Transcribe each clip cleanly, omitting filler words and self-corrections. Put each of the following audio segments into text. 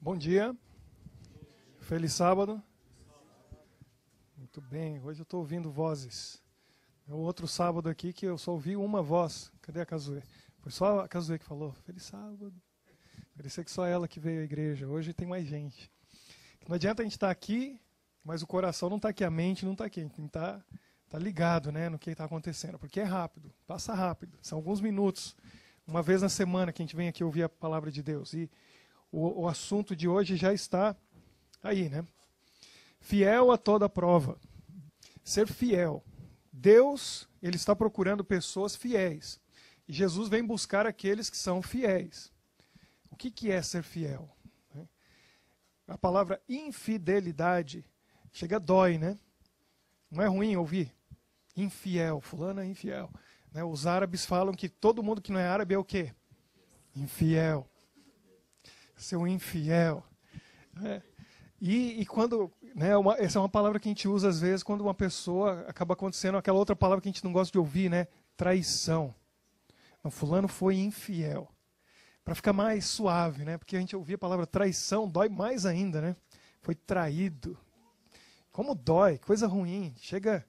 Bom dia. Feliz sábado. Muito bem, hoje eu estou ouvindo vozes. É o outro sábado aqui que eu só ouvi uma voz. Cadê a Cazuê? Foi só a Cazuê que falou, feliz sábado. Parecia que só ela que veio à igreja. Hoje tem mais gente. Não adianta a gente estar aqui, mas o coração não está aqui, a mente não está aqui. A gente tem que tá ligado, né, no que está acontecendo. Porque é rápido, passa rápido. São alguns minutos. Uma vez na semana que a gente vem aqui ouvir a palavra de Deus. E o assunto de hoje já está aí, né? Fiel a toda prova. Ser fiel. Deus, ele está procurando pessoas fiéis. E Jesus vem buscar aqueles que são fiéis. O que é ser fiel? A palavra infidelidade chega dói, né? Não é ruim ouvir? Infiel, fulano é infiel. Né? Os árabes falam que todo mundo que não é árabe é o quê? Infiel. Seu infiel. Né? E quando, né, essa é uma palavra que a gente usa às vezes quando uma pessoa acaba acontecendo aquela outra palavra que a gente não gosta de ouvir, né? Traição. Não, fulano foi infiel. Para ficar mais suave, né? Porque a gente ouvia a palavra traição, dói mais ainda, né? Foi traído. Como dói, coisa ruim. Chega,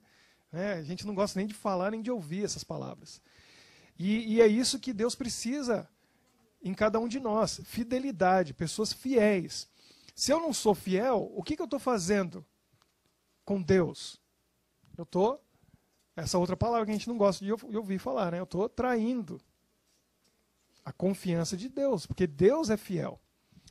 né, a gente não gosta nem de falar, nem de ouvir essas palavras. E é isso que Deus precisa em cada um de nós. Fidelidade, pessoas fiéis. Se eu não sou fiel, o que eu estou fazendo com Deus? Eu estou, essa outra palavra que a gente não gosta de ouvir falar, né? Eu estou traindo a confiança de Deus, porque Deus é fiel.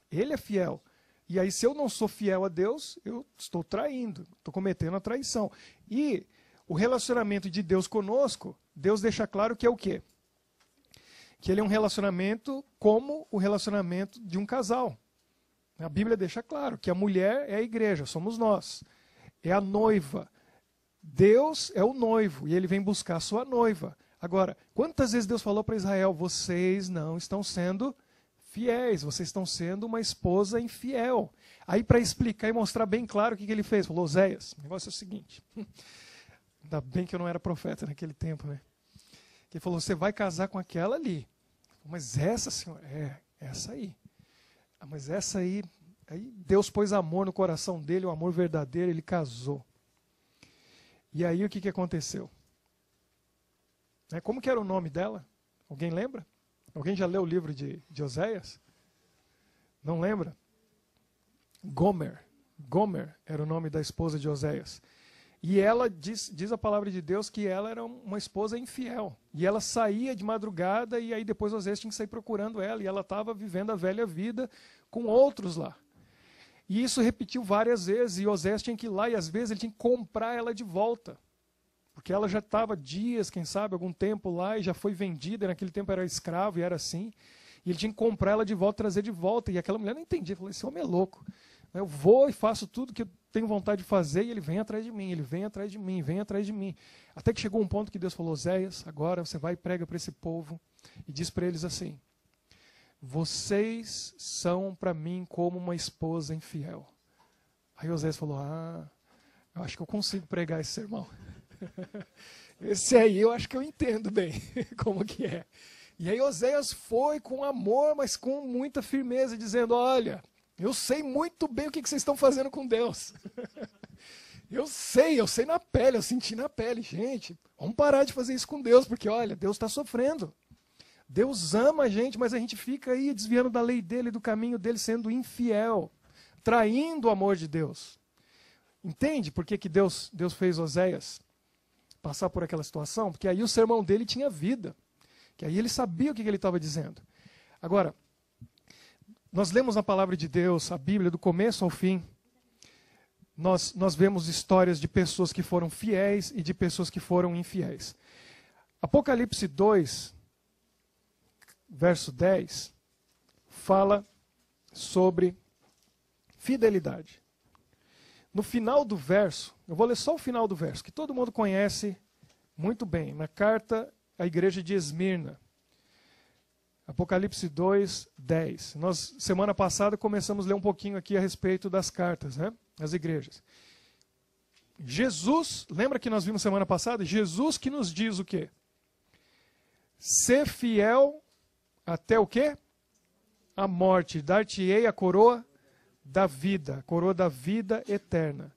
Ele é fiel. E aí, se eu não sou fiel a Deus, eu estou traindo, estou cometendo a traição. E o relacionamento de Deus conosco, Deus deixa claro que é o quê? Que ele é um relacionamento como o relacionamento de um casal. A Bíblia deixa claro que a mulher é a igreja, somos nós. É a noiva. Deus é o noivo e ele vem buscar a sua noiva. Agora, quantas vezes Deus falou para Israel, vocês não estão sendo fiéis, vocês estão sendo uma esposa infiel. Aí para explicar e mostrar bem claro o que ele fez, falou, Oséias, o negócio é o seguinte, ainda bem que eu não era profeta naquele tempo, né? Ele falou, você vai casar com aquela ali. Mas essa, senhora, essa aí. Mas essa aí Deus pôs amor no coração dele, o amor verdadeiro, ele casou. E aí o que aconteceu? Como que era o nome dela? Alguém lembra? Alguém já leu o livro de Oséias? Não lembra? Gomer. Gomer era o nome da esposa de Oséias. E ela diz a palavra de Deus que ela era uma esposa infiel. E ela saía de madrugada e aí depois Oséias tinha que sair procurando ela. E ela estava vivendo a velha vida com outros lá. E isso repetiu várias vezes. E Oséias tinha que ir lá e às vezes ele tinha que comprar ela de volta. Porque ela já estava dias, quem sabe, algum tempo lá e já foi vendida. Naquele tempo era escravo e era assim. E ele tinha que comprar ela de volta, trazer de volta. E aquela mulher não entendia. Falou, esse homem é louco. Eu vou e faço tudo que eu tenho vontade de fazer e ele vem atrás de mim, ele vem atrás de mim, vem atrás de mim. Até que chegou um ponto que Deus falou, Oséias, agora você vai e prega para esse povo e diz para eles assim, vocês são para mim como uma esposa infiel. Aí Oséias falou, eu acho que eu consigo pregar esse sermão. Esse aí eu acho que eu entendo bem como que é. E aí Oséias foi com amor, mas com muita firmeza, dizendo, olha, eu sei muito bem o que vocês estão fazendo com Deus. Eu sei na pele, eu senti na pele. Gente, vamos parar de fazer isso com Deus, porque olha, Deus está sofrendo. Deus ama a gente, mas a gente fica aí desviando da lei dele, do caminho dele, sendo infiel, traindo o amor de Deus. Entende por que Deus fez Oséias passar por aquela situação? Porque aí o sermão dele tinha vida, que aí ele sabia o que ele estava dizendo. Agora, nós lemos a palavra de Deus, a Bíblia, do começo ao fim. Nós vemos histórias de pessoas que foram fiéis e de pessoas que foram infiéis. Apocalipse 2, verso 10, fala sobre fidelidade. No final do verso, eu vou ler só o final do verso, que todo mundo conhece muito bem, na carta à igreja de Esmirna. Apocalipse 2, 10. Nós, semana passada, começamos a ler um pouquinho aqui a respeito das cartas, né? As igrejas. Jesus, lembra que nós vimos semana passada? Jesus que nos diz o quê? Ser fiel até o quê? A morte. Dar-te-ei a coroa da vida, a coroa da vida eterna.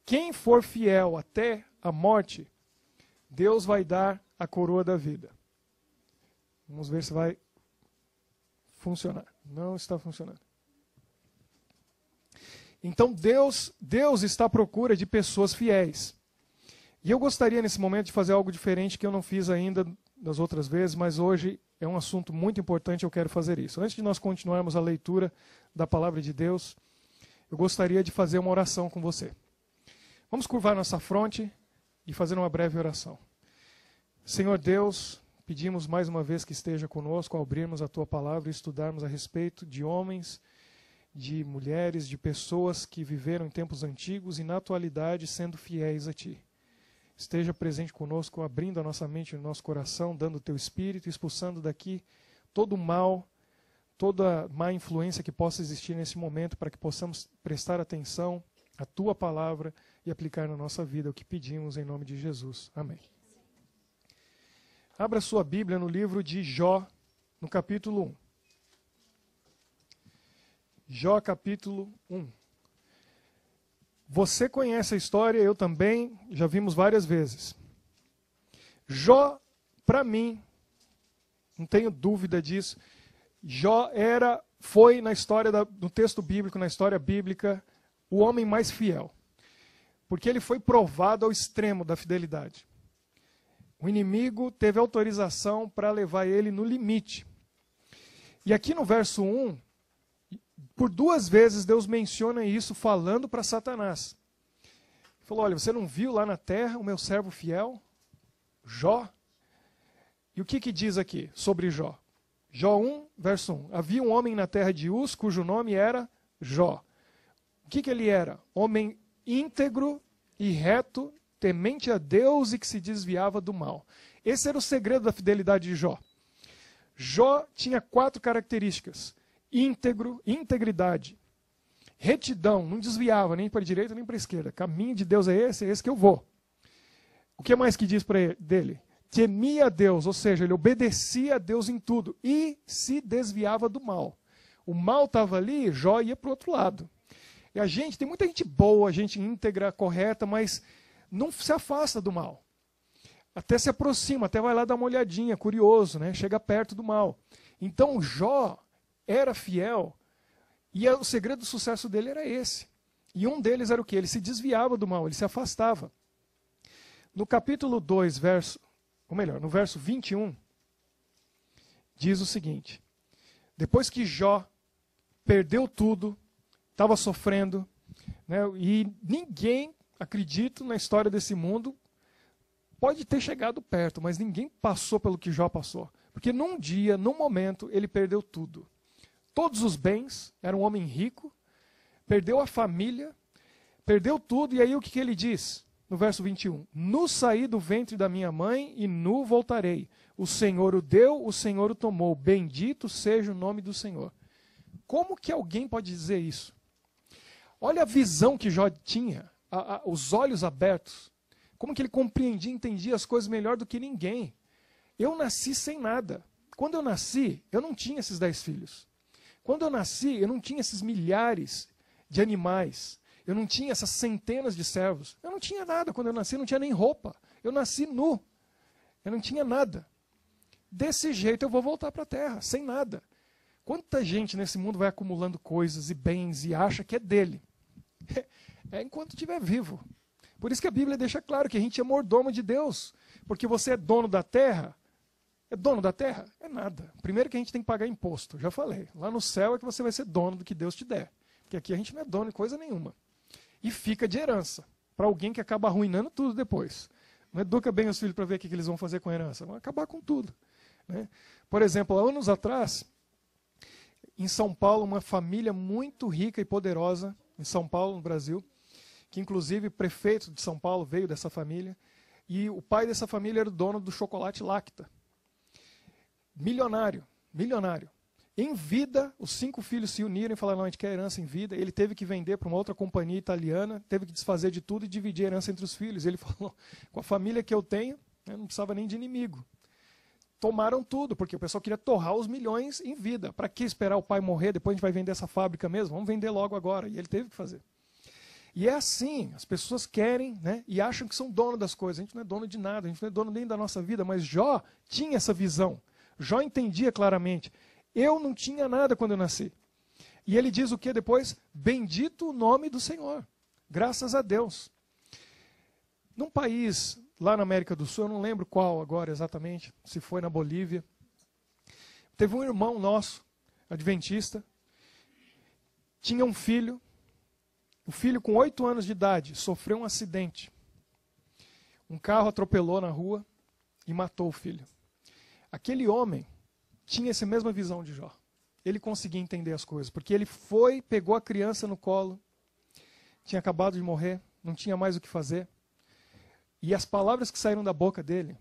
Quem for fiel até a morte, Deus vai dar a coroa da vida. Vamos ver se vai funcionar. Não está funcionando. Então Deus está à procura de pessoas fiéis. E eu gostaria nesse momento de fazer algo diferente que eu não fiz ainda das outras vezes, mas hoje é um assunto muito importante e eu quero fazer isso. Antes de nós continuarmos a leitura da palavra de Deus, eu gostaria de fazer uma oração com você. Vamos curvar nossa fronte e fazer uma breve oração. Senhor Deus, pedimos mais uma vez que esteja conosco ao abrirmos a Tua palavra e estudarmos a respeito de homens, de mulheres, de pessoas que viveram em tempos antigos e na atualidade sendo fiéis a Ti. Esteja presente conosco, abrindo a nossa mente e o nosso coração, dando o Teu Espírito, expulsando daqui todo o mal, toda má influência que possa existir nesse momento, para que possamos prestar atenção à Tua palavra e aplicar na nossa vida o que pedimos em nome de Jesus. Amém. Abra sua Bíblia no livro de Jó, no capítulo 1. Jó, capítulo 1. Você conhece a história, eu também, já vimos várias vezes. Jó, para mim, não tenho dúvida disso, Jó foi na história do texto bíblico, na história bíblica, o homem mais fiel. Porque ele foi provado ao extremo da fidelidade. O inimigo teve autorização para levar ele no limite. E aqui no verso 1, por 2 vezes Deus menciona isso falando para Satanás. Ele falou, olha, você não viu lá na terra o meu servo fiel, Jó? E o que diz aqui sobre Jó? Jó 1, verso 1. Havia um homem na terra de Uz, cujo nome era Jó. O que ele era? Homem íntegro e reto, temente a Deus e que se desviava do mal. Esse era o segredo da fidelidade de Jó. Jó tinha 4 características. Íntegro, integridade, retidão, não desviava nem para a direita nem para a esquerda. Caminho de Deus é esse que eu vou. O que mais que diz dele? Temia a Deus, ou seja, ele obedecia a Deus em tudo e se desviava do mal. O mal estava ali, Jó ia para o outro lado. E tem muita gente boa, gente íntegra, correta, mas não se afasta do mal. Até se aproxima, até vai lá dar uma olhadinha, curioso, né? Chega perto do mal. Então Jó era fiel e o segredo do sucesso dele era esse. E um deles era o quê? Ele se desviava do mal, ele se afastava. No capítulo 2, no verso 21, diz o seguinte: depois que Jó perdeu tudo, estava sofrendo, né, e ninguém, acredito, na história desse mundo, pode ter chegado perto, mas ninguém passou pelo que Jó passou. Porque num dia, num momento, ele perdeu tudo. Todos os bens, era um homem rico, perdeu a família, perdeu tudo, e aí o que ele diz? No verso 21, nu saí do ventre da minha mãe e nu voltarei. O Senhor o deu, o Senhor o tomou. Bendito seja o nome do Senhor. Como que alguém pode dizer isso? Olha a visão que Jó tinha, os olhos abertos. Como que ele compreendia, entendia as coisas melhor do que ninguém. Eu nasci sem nada. Quando eu nasci, eu não tinha esses 10 filhos. Quando eu nasci, eu não tinha esses milhares de animais. Eu não tinha essas centenas de servos. Eu não tinha nada. Quando eu nasci, eu não tinha nem roupa. Eu nasci nu. Eu não tinha nada. Desse jeito eu vou voltar para a terra, sem nada. Quanta gente nesse mundo vai acumulando coisas e bens e acha que é dele? É enquanto estiver vivo. Por isso que a Bíblia deixa claro que a gente é mordomo de Deus. Porque você é dono da terra. É dono da terra? É nada. Primeiro que a gente tem que pagar imposto. Já falei. Lá no céu é que você vai ser dono do que Deus te der. Porque aqui a gente não é dono de coisa nenhuma. E fica de herança. Para alguém que acaba arruinando tudo depois. Não educa bem os filhos para ver o que eles vão fazer com a herança. Vão acabar com tudo. Né? Por exemplo, há anos atrás, em São Paulo, uma família muito rica e poderosa, em São Paulo, no Brasil, que inclusive o prefeito de São Paulo veio dessa família, e o pai dessa família era o dono do chocolate Lacta. Milionário, milionário. Em vida, os 5 filhos se uniram e falaram, não, a gente quer herança em vida. Ele teve que vender para uma outra companhia italiana, teve que desfazer de tudo e dividir a herança entre os filhos. Ele falou, com a família que eu tenho, eu não precisava nem de inimigo. tomaram tudo, porque o pessoal queria torrar os milhões em vida. Para que esperar o pai morrer, depois a gente vai vender essa fábrica mesmo? Vamos vender logo agora. E ele teve que fazer. E é assim, as pessoas querem, né, e acham que são dono das coisas. A gente não é dono de nada, a gente não é dono nem da nossa vida, mas Jó tinha essa visão. Jó entendia claramente. Eu não tinha nada quando eu nasci. E ele diz o que depois? Bendito o nome do Senhor. Graças a Deus. Num país lá na América do Sul, eu não lembro qual agora exatamente, se foi na Bolívia, teve um irmão nosso, adventista, tinha um filho, o filho com 8 anos de idade sofreu um acidente. Um carro atropelou na rua e matou o filho. Aquele homem tinha essa mesma visão de Jó. Ele conseguia entender as coisas, porque ele foi, pegou a criança no colo, tinha acabado de morrer, não tinha mais o que fazer. E as palavras que saíram da boca dele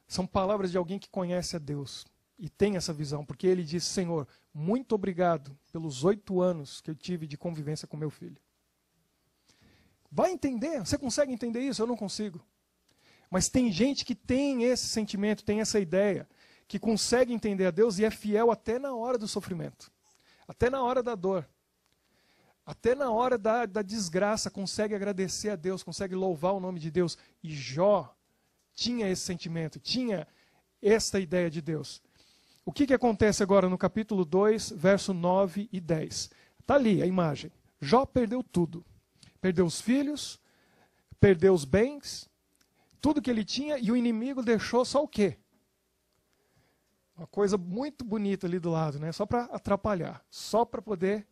são palavras de alguém que conhece a Deus e tem essa visão, porque ele disse: Senhor, muito obrigado pelos 8 anos que eu tive de convivência com meu filho. Vai entender? Você consegue entender isso? Eu não consigo. Mas tem gente que tem esse sentimento, tem essa ideia, que consegue entender a Deus e é fiel até na hora do sofrimento, até na hora da dor, até na hora da desgraça, consegue agradecer a Deus, consegue louvar o nome de Deus. E Jó tinha esse sentimento, tinha esta ideia de Deus. O que acontece agora no capítulo 2, verso 9 e 10? Está ali a imagem. Jó perdeu tudo. Perdeu os filhos, perdeu os bens, tudo que ele tinha, e o inimigo deixou só o quê? Uma coisa muito bonita ali do lado, né? Só para atrapalhar, só para poder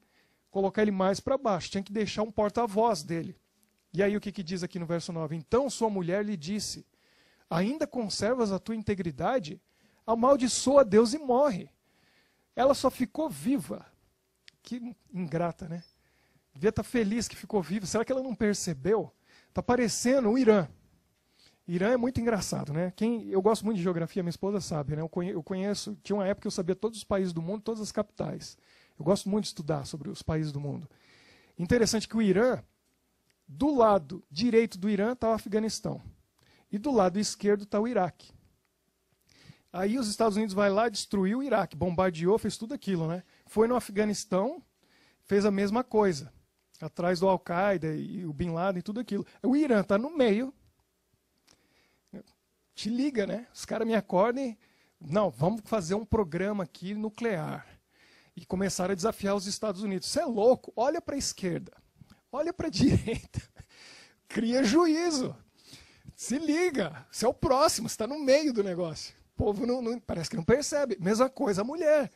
colocar ele mais para baixo. Tinha que deixar um porta-voz dele. E aí o que diz aqui no verso 9? Então sua mulher lhe disse: ainda conservas a tua integridade? Amaldiçoa Deus e morre. Ela só ficou viva. Que ingrata, né? Devia estar feliz que ficou viva. Será que ela não percebeu? Está parecendo o Irã. Irã é muito engraçado, né? Eu gosto muito de geografia, minha esposa sabe, né? Eu conheço, tinha uma época que eu sabia todos os países do mundo, todas as capitais. Eu gosto muito de estudar sobre os países do mundo. Interessante que o Irã, do lado direito do Irã está o Afeganistão. E do lado esquerdo está o Iraque. Aí os Estados Unidos vai lá, destruiu o Iraque, bombardeou, fez tudo aquilo, né? Foi no Afeganistão, fez a mesma coisa. Atrás do Al-Qaeda e o Bin Laden e tudo aquilo. O Irã está no meio. Te liga, né? Os caras me acordam e... Não, vamos fazer um programa aqui nuclear. E começaram a desafiar os Estados Unidos. Você é louco? Olha para a esquerda. Olha para a direita. Cria juízo. Se liga. Você é o próximo. Você está no meio do negócio. O povo parece que não percebe. Mesma coisa a mulher.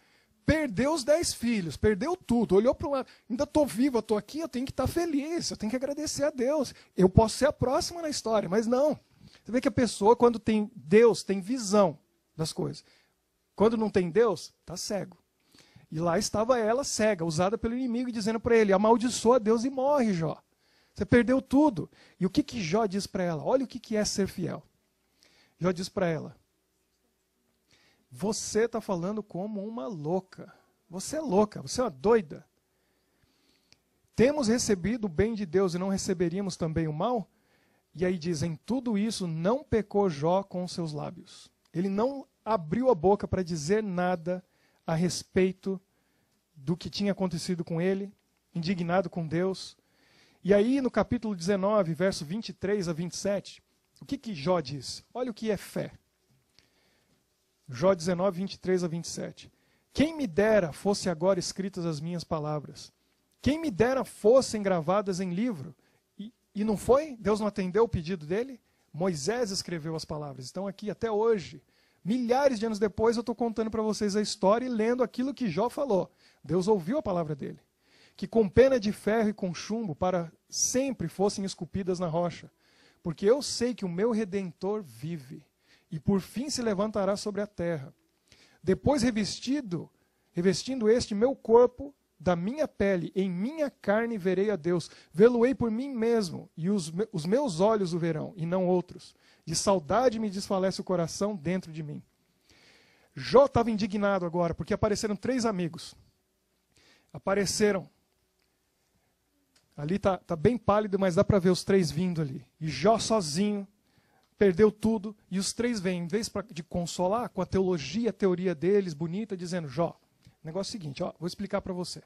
Perdeu os 10 filhos. Perdeu tudo. Olhou para o lado. Ainda estou viva, estou aqui. Eu tenho que estar feliz. Eu tenho que agradecer a Deus. Eu posso ser a próxima na história, mas não. Você vê que a pessoa, quando tem Deus, tem visão das coisas. Quando não tem Deus, está cego. E lá estava ela cega, usada pelo inimigo, dizendo para ele: amaldiçoa Deus e morre, Jó. Você perdeu tudo. E o que Jó diz para ela? Olha o que é ser fiel. Jó diz para ela: você está falando como uma louca. Você é louca, você é uma doida. Temos recebido o bem de Deus e não receberíamos também o mal? E aí diz: em tudo isso não pecou Jó com os seus lábios. Ele não abriu a boca para dizer nada a respeito do que tinha acontecido com ele, indignado com Deus. E aí no capítulo 19, verso 23 a 27, o que Jó diz? Olha o que é fé. Jó 19, 23 a 27. Quem me dera fosse agora escritas as minhas palavras. Quem me dera fossem gravadas em livro. E não foi? Deus não atendeu o pedido dele? Moisés escreveu as palavras. Estão aqui até hoje. Milhares de anos depois eu estou contando para vocês a história e lendo aquilo que Jó falou. Deus ouviu a palavra dele. Que com pena de ferro e com chumbo para sempre fossem esculpidas na rocha. Porque eu sei que o meu Redentor vive e por fim se levantará sobre a terra. Depois revestindo este meu corpo da minha pele, em minha carne verei a Deus. Vê-lo-ei por mim mesmo, e os meus olhos o verão, e não outros. De saudade me desfalece o coração dentro de mim. Jó estava indignado agora, porque apareceram 3 amigos. Apareceram. Ali está bem pálido, mas dá para ver os 3 vindo ali. E Jó sozinho perdeu tudo, e os três vêm, em vez de consolar, com a teoria deles, bonita, dizendo, Jó, o negócio é o seguinte, ó, vou explicar para você.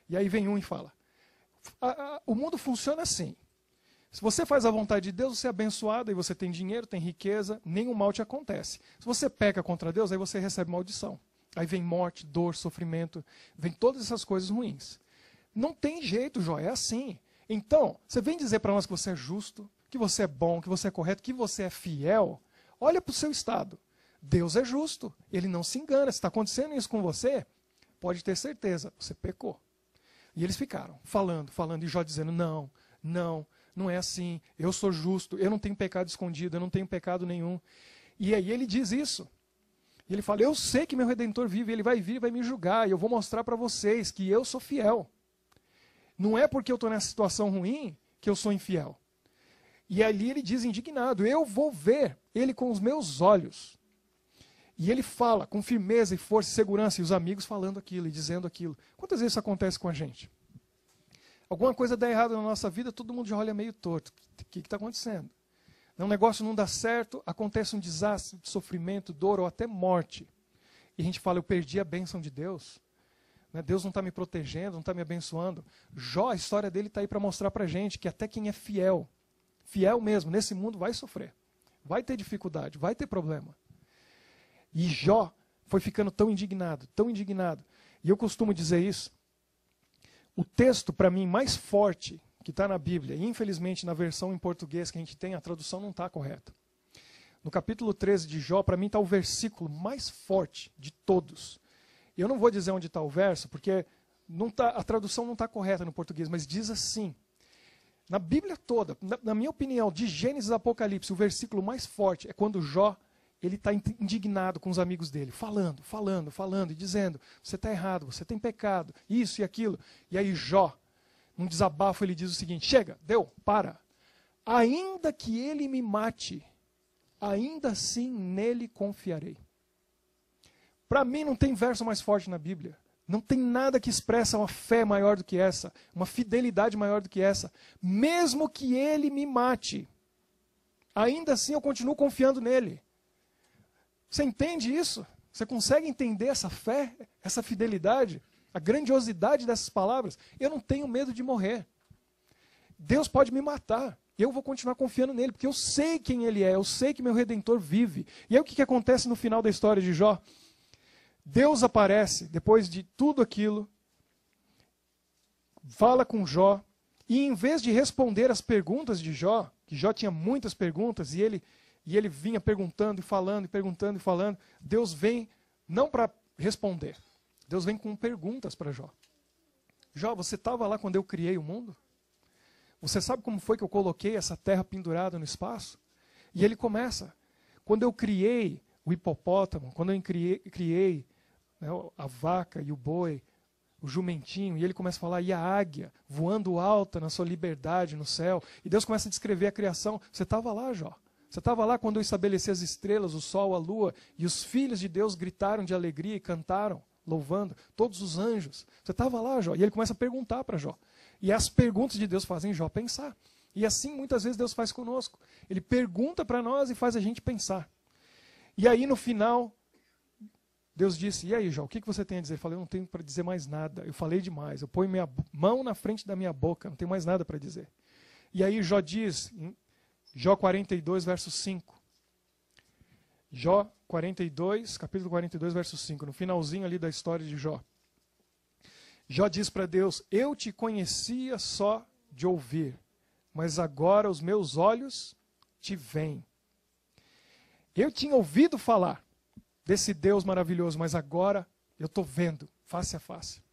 E aí vem um e fala, o mundo funciona assim. Se você faz a vontade de Deus, você é abençoado, aí você tem dinheiro, tem riqueza, nenhum mal te acontece. Se você peca contra Deus, aí você recebe maldição. Aí vem morte, dor, sofrimento, vem todas essas coisas ruins. Não tem jeito, Jó, é assim. Então, você vem dizer para nós que você é justo, que você é bom, que você é correto, que você é fiel. Olha para o seu estado. Deus é justo, ele não se engana. Se está acontecendo isso com você, pode ter certeza, você pecou. E eles ficaram falando, e Jó dizendo, não é assim, eu sou justo, eu não tenho pecado escondido, eu não tenho pecado nenhum. E aí ele diz isso. E ele fala, eu sei que meu Redentor vive, ele vai vir e vai me julgar, e eu vou mostrar para vocês que eu sou fiel. Não é porque eu estou nessa situação ruim que eu sou infiel. E ali ele diz indignado, eu vou ver ele com os meus olhos. E ele fala com firmeza e força e segurança, e os amigos falando aquilo e dizendo aquilo. Quantas vezes isso acontece com a gente? Alguma coisa dá errado na nossa vida, todo mundo já olha meio torto. O que está acontecendo? Um negócio não dá certo, acontece um desastre, sofrimento, dor ou até morte. E a gente fala, eu perdi a bênção de Deus. Deus não está me protegendo, não está me abençoando. Jó, a história dele está aí para mostrar para a gente que até quem é fiel mesmo, nesse mundo vai sofrer. Vai ter dificuldade, vai ter problema. E Jó foi ficando tão indignado. E eu costumo dizer isso. O texto, para mim, mais forte que está na Bíblia, e infelizmente na versão em português que a gente tem, a tradução não está correta. No capítulo 13 de Jó, para mim está o versículo mais forte de todos. Eu não vou dizer onde está o verso, porque a tradução não está correta no português, mas diz assim. Na Bíblia toda, na minha opinião, de Gênesis a Apocalipse, o versículo mais forte é quando Jó ele está indignado com os amigos dele, falando e dizendo, você está errado, você tem pecado, isso e aquilo. E aí Jó, num desabafo, ele diz o seguinte, chega, deu, para. Ainda que ele me mate, ainda assim nele confiarei. Para mim não tem verso mais forte na Bíblia. Não tem nada que expressa uma fé maior do que essa, uma fidelidade maior do que essa. Mesmo que ele me mate, ainda assim eu continuo confiando nele. Você entende isso? Você consegue entender essa fé, essa fidelidade, a grandiosidade dessas palavras? Eu não tenho medo de morrer. Deus pode me matar. Eu vou continuar confiando nele, porque eu sei quem ele é, eu sei que meu Redentor vive. E aí o que acontece no final da história de Jó? Deus aparece, depois de tudo aquilo, fala com Jó, e em vez de responder as perguntas de Jó, que Jó tinha muitas perguntas, e ele vinha perguntando e falando, Deus vem não para responder, Deus vem com perguntas para Jó. Jó, você estava lá quando eu criei o mundo? Você sabe como foi que eu coloquei essa terra pendurada no espaço? E ele começa, quando eu criei o hipopótamo, quando eu criei a vaca e o boi, o jumentinho, e ele começa a falar, e a águia, voando alta na sua liberdade no céu, e Deus começa a descrever a criação. Você estava lá, Jó. Você estava lá quando eu estabeleci as estrelas, o sol, a lua, e os filhos de Deus gritaram de alegria e cantaram, louvando, todos os anjos. Você estava lá, Jó. E ele começa a perguntar para Jó. E as perguntas de Deus fazem Jó pensar. E assim, muitas vezes, Deus faz conosco. Ele pergunta para nós e faz a gente pensar. E aí, no final, Deus disse, e aí, Jó, o que você tem a dizer? Eu falei, eu não tenho para dizer mais nada. Eu falei demais. Eu ponho minha mão na frente da minha boca. Não tenho mais nada para dizer. E aí, Jó diz, em Jó 42, verso 5. Jó 42, capítulo 42, verso 5. No finalzinho ali da história de Jó. Jó diz para Deus, eu te conhecia só de ouvir, mas agora os meus olhos te veem. Eu tinha ouvido falar desse Deus maravilhoso, mas agora eu estou vendo, face a face.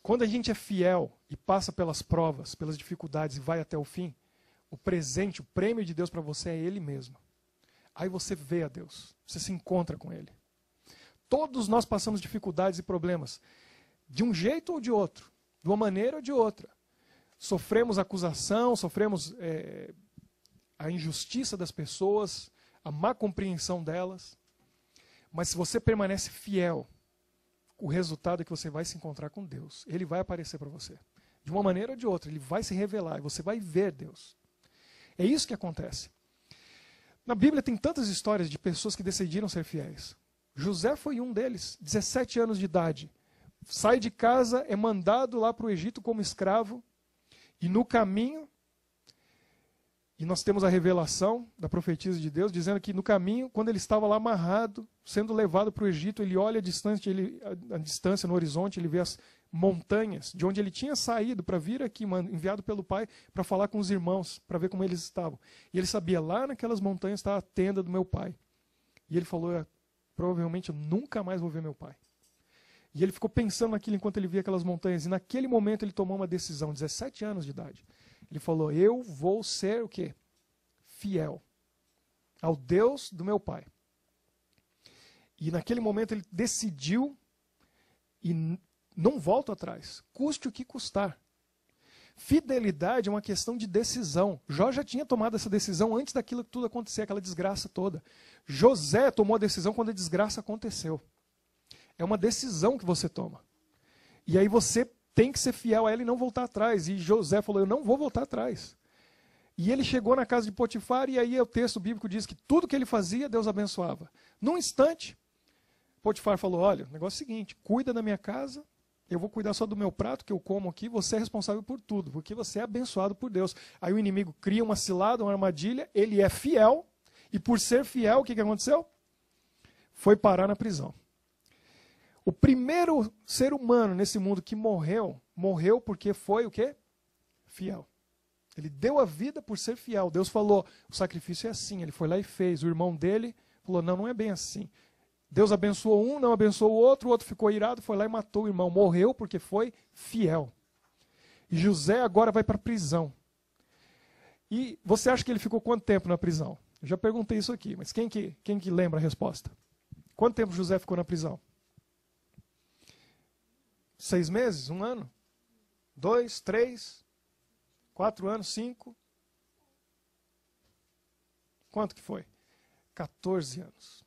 Quando a gente é fiel e passa pelas provas, pelas dificuldades e vai até o fim, o presente, o prêmio de Deus para você é Ele mesmo. Aí você vê a Deus, você se encontra com Ele. Todos nós passamos dificuldades e problemas, de um jeito ou de outro, de uma maneira ou de outra. Sofremos acusação, sofremos a injustiça das pessoas, a má compreensão delas. Mas se você permanece fiel, o resultado é que você vai se encontrar com Deus. Ele vai aparecer para você. De uma maneira ou de outra, Ele vai se revelar e você vai ver Deus. É isso que acontece. Na Bíblia tem tantas histórias de pessoas que decidiram ser fiéis. José foi um deles, 17 anos de idade. Sai de casa, é mandado lá para o Egito como escravo. E no caminho, e nós temos a revelação da profetisa de Deus, dizendo que no caminho, quando ele estava lá amarrado, sendo levado para o Egito, ele olha a distância no horizonte, ele vê as montanhas, de onde ele tinha saído para vir aqui, enviado pelo pai, para falar com os irmãos, para ver como eles estavam. E ele sabia, lá naquelas montanhas está a tenda do meu pai. E ele falou, provavelmente eu nunca mais vou ver meu pai. E ele ficou pensando naquilo enquanto ele via aquelas montanhas. E naquele momento ele tomou uma decisão, 17 anos de idade. Ele falou, eu vou ser o quê? Fiel ao Deus do meu pai. E naquele momento ele decidiu e não volto atrás, custe o que custar. Fidelidade é uma questão de decisão. Jó já tinha tomado essa decisão antes daquilo tudo acontecer, aquela desgraça toda. José tomou a decisão quando a desgraça aconteceu. É uma decisão que você toma. E aí você tem que ser fiel a ela e não voltar atrás. E José falou, eu não vou voltar atrás. E ele chegou na casa de Potifar e aí o texto bíblico diz que tudo que ele fazia, Deus abençoava. Num instante, Potifar falou, olha, o negócio é o seguinte, cuida da minha casa, eu vou cuidar só do meu prato que eu como aqui, você é responsável por tudo, porque você é abençoado por Deus. Aí o inimigo cria uma cilada, uma armadilha, ele é fiel, e por ser fiel, o que aconteceu? Foi parar na prisão. O primeiro ser humano nesse mundo que morreu porque foi o quê? Fiel. Ele deu a vida por ser fiel. Deus falou, o sacrifício é assim. Ele foi lá e fez. O irmão dele falou, não, não é bem assim. Deus abençoou um, não abençoou o outro ficou irado, foi lá e matou o irmão. Morreu porque foi fiel. E José agora vai para a prisão. E você acha que ele ficou quanto tempo na prisão? Eu já perguntei isso aqui, mas quem que lembra a resposta? Quanto tempo José ficou na prisão? 6 meses? 1 ano? 2, 3, 4 anos, 5? Quanto que foi? 14 anos.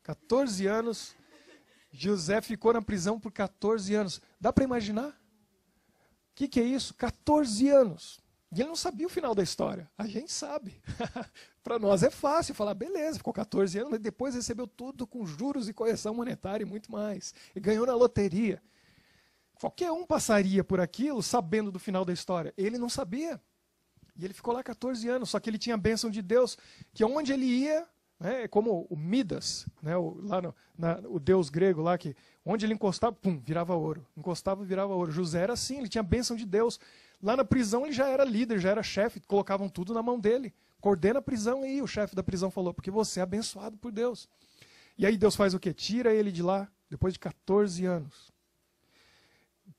14 anos, José ficou na prisão por 14 anos. Dá para imaginar? O que é isso? 14 anos. E ele não sabia o final da história. A gente sabe. Para nós é fácil falar, beleza, ficou 14 anos, mas depois recebeu tudo com juros e correção monetária e muito mais. E ganhou na loteria. Qualquer um passaria por aquilo sabendo do final da história. Ele não sabia. E ele ficou lá 14 anos, só que ele tinha a bênção de Deus, que onde ele ia, né, como o Midas, né, o deus grego lá, que onde ele encostava, pum, virava ouro. Encostava, virava ouro. José era assim, ele tinha a bênção de Deus. Lá na prisão ele já era líder, já era chefe, colocavam tudo na mão dele. Coordena a prisão aí, o chefe da prisão falou, porque você é abençoado por Deus. E aí Deus faz o quê? Tira ele de lá, depois de 14 anos.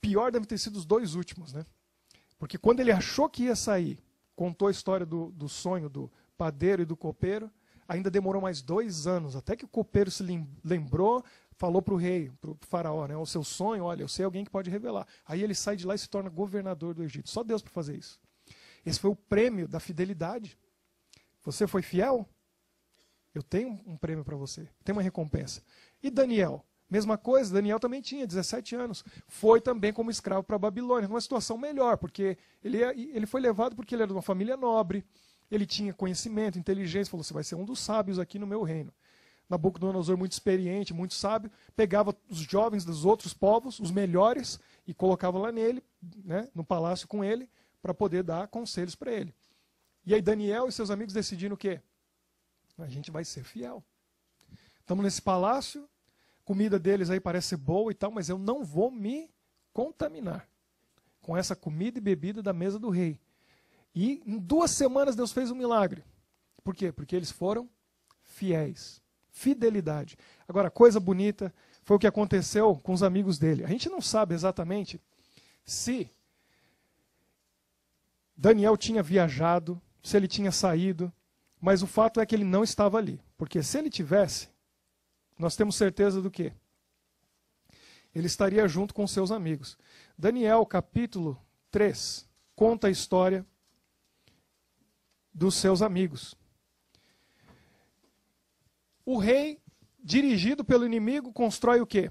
Pior deve ter sido os 2 últimos, né? Porque quando ele achou que ia sair, contou a história do sonho do padeiro e do copeiro, ainda demorou mais 2 anos, até que o copeiro se lembrou, falou para o rei, para o faraó, né? O seu sonho, olha, eu sei alguém que pode revelar. Aí ele sai de lá e se torna governador do Egito. Só Deus para fazer isso. Esse foi o prêmio da fidelidade. Você foi fiel? Eu tenho um prêmio para você, tem uma recompensa. E Daniel? Mesma coisa, Daniel também tinha 17 anos. Foi também como escravo para a Babilônia, numa situação melhor, porque ele foi levado porque ele era de uma família nobre, ele tinha conhecimento, inteligência, falou, você vai ser um dos sábios aqui no meu reino. Nabucodonosor, muito experiente, muito sábio, pegava os jovens dos outros povos, os melhores, e colocava lá nele, né, no palácio com ele, para poder dar conselhos para ele. E aí Daniel e seus amigos decidiram o quê? A gente vai ser fiel. Estamos nesse palácio, comida deles aí parece ser boa e tal, mas eu não vou me contaminar com essa comida e bebida da mesa do rei. E em 2 semanas Deus fez um milagre. Por quê? Porque eles foram fiéis. Fidelidade. Agora, coisa bonita foi o que aconteceu com os amigos dele. A gente não sabe exatamente se Daniel tinha viajado, se ele tinha saído, mas o fato é que ele não estava ali. Porque se ele tivesse, nós temos certeza do quê? Ele estaria junto com seus amigos. Daniel, capítulo 3, conta a história dos seus amigos. O rei, dirigido pelo inimigo, constrói o quê?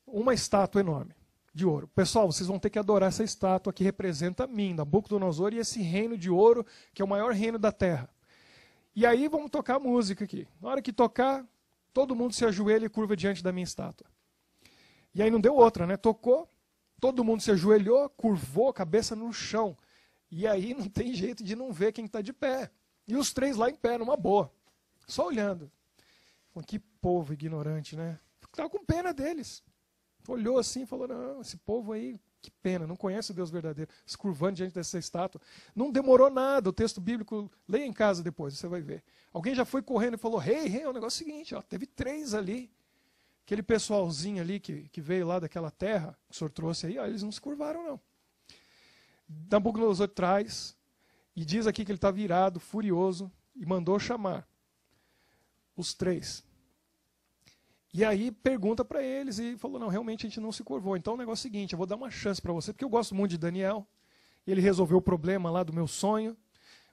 Uma estátua enorme de ouro. Pessoal, vocês vão ter que adorar essa estátua que representa mim, Nabucodonosor, e esse reino de ouro, que é o maior reino da terra. E aí vamos tocar a música aqui. Na hora que tocar, todo mundo se ajoelha e curva diante da minha estátua. E aí não deu outra, né? Tocou, todo mundo se ajoelhou, curvou a cabeça no chão. E aí não tem jeito de não ver quem está de pé. E os 3 lá em pé, numa boa. Só olhando. Que povo ignorante, né? Estava com pena deles. Olhou assim e falou, não, esse povo aí, que pena, não conhece o Deus verdadeiro. Se curvando diante dessa estátua. Não demorou nada, o texto bíblico, leia em casa depois, você vai ver. Alguém já foi correndo e falou, rei, o negócio é o seguinte, ó, teve 3 ali. Aquele pessoalzinho ali que veio lá daquela terra, que o senhor trouxe aí, ó, eles não se curvaram não. Nabucodonosor traz, e diz aqui que ele está virado, furioso, e mandou chamar os 3. E aí pergunta para eles e falou, não, realmente a gente não se curvou. Então o negócio é o seguinte, eu vou dar uma chance para você, porque eu gosto muito de Daniel, ele resolveu o problema lá do meu sonho,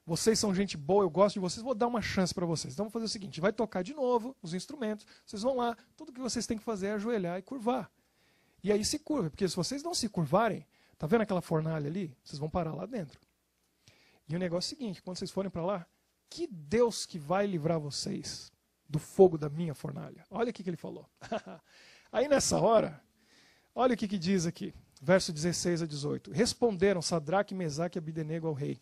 vocês são gente boa, eu gosto de vocês, vou dar uma chance para vocês. Então vamos fazer o seguinte, vai tocar de novo os instrumentos, vocês vão lá, tudo que vocês têm que fazer é ajoelhar e curvar. E aí se curva, porque se vocês não se curvarem, tá vendo aquela fornalha ali? Vocês vão parar lá dentro. E o negócio é o seguinte, quando vocês forem para lá, que Deus que vai livrar vocês do fogo da minha fornalha? Olha o que ele falou. Aí nessa hora, olha o que diz aqui, verso 16 a 18. Responderam Sadraque, Mesaque e Abdenego ao rei.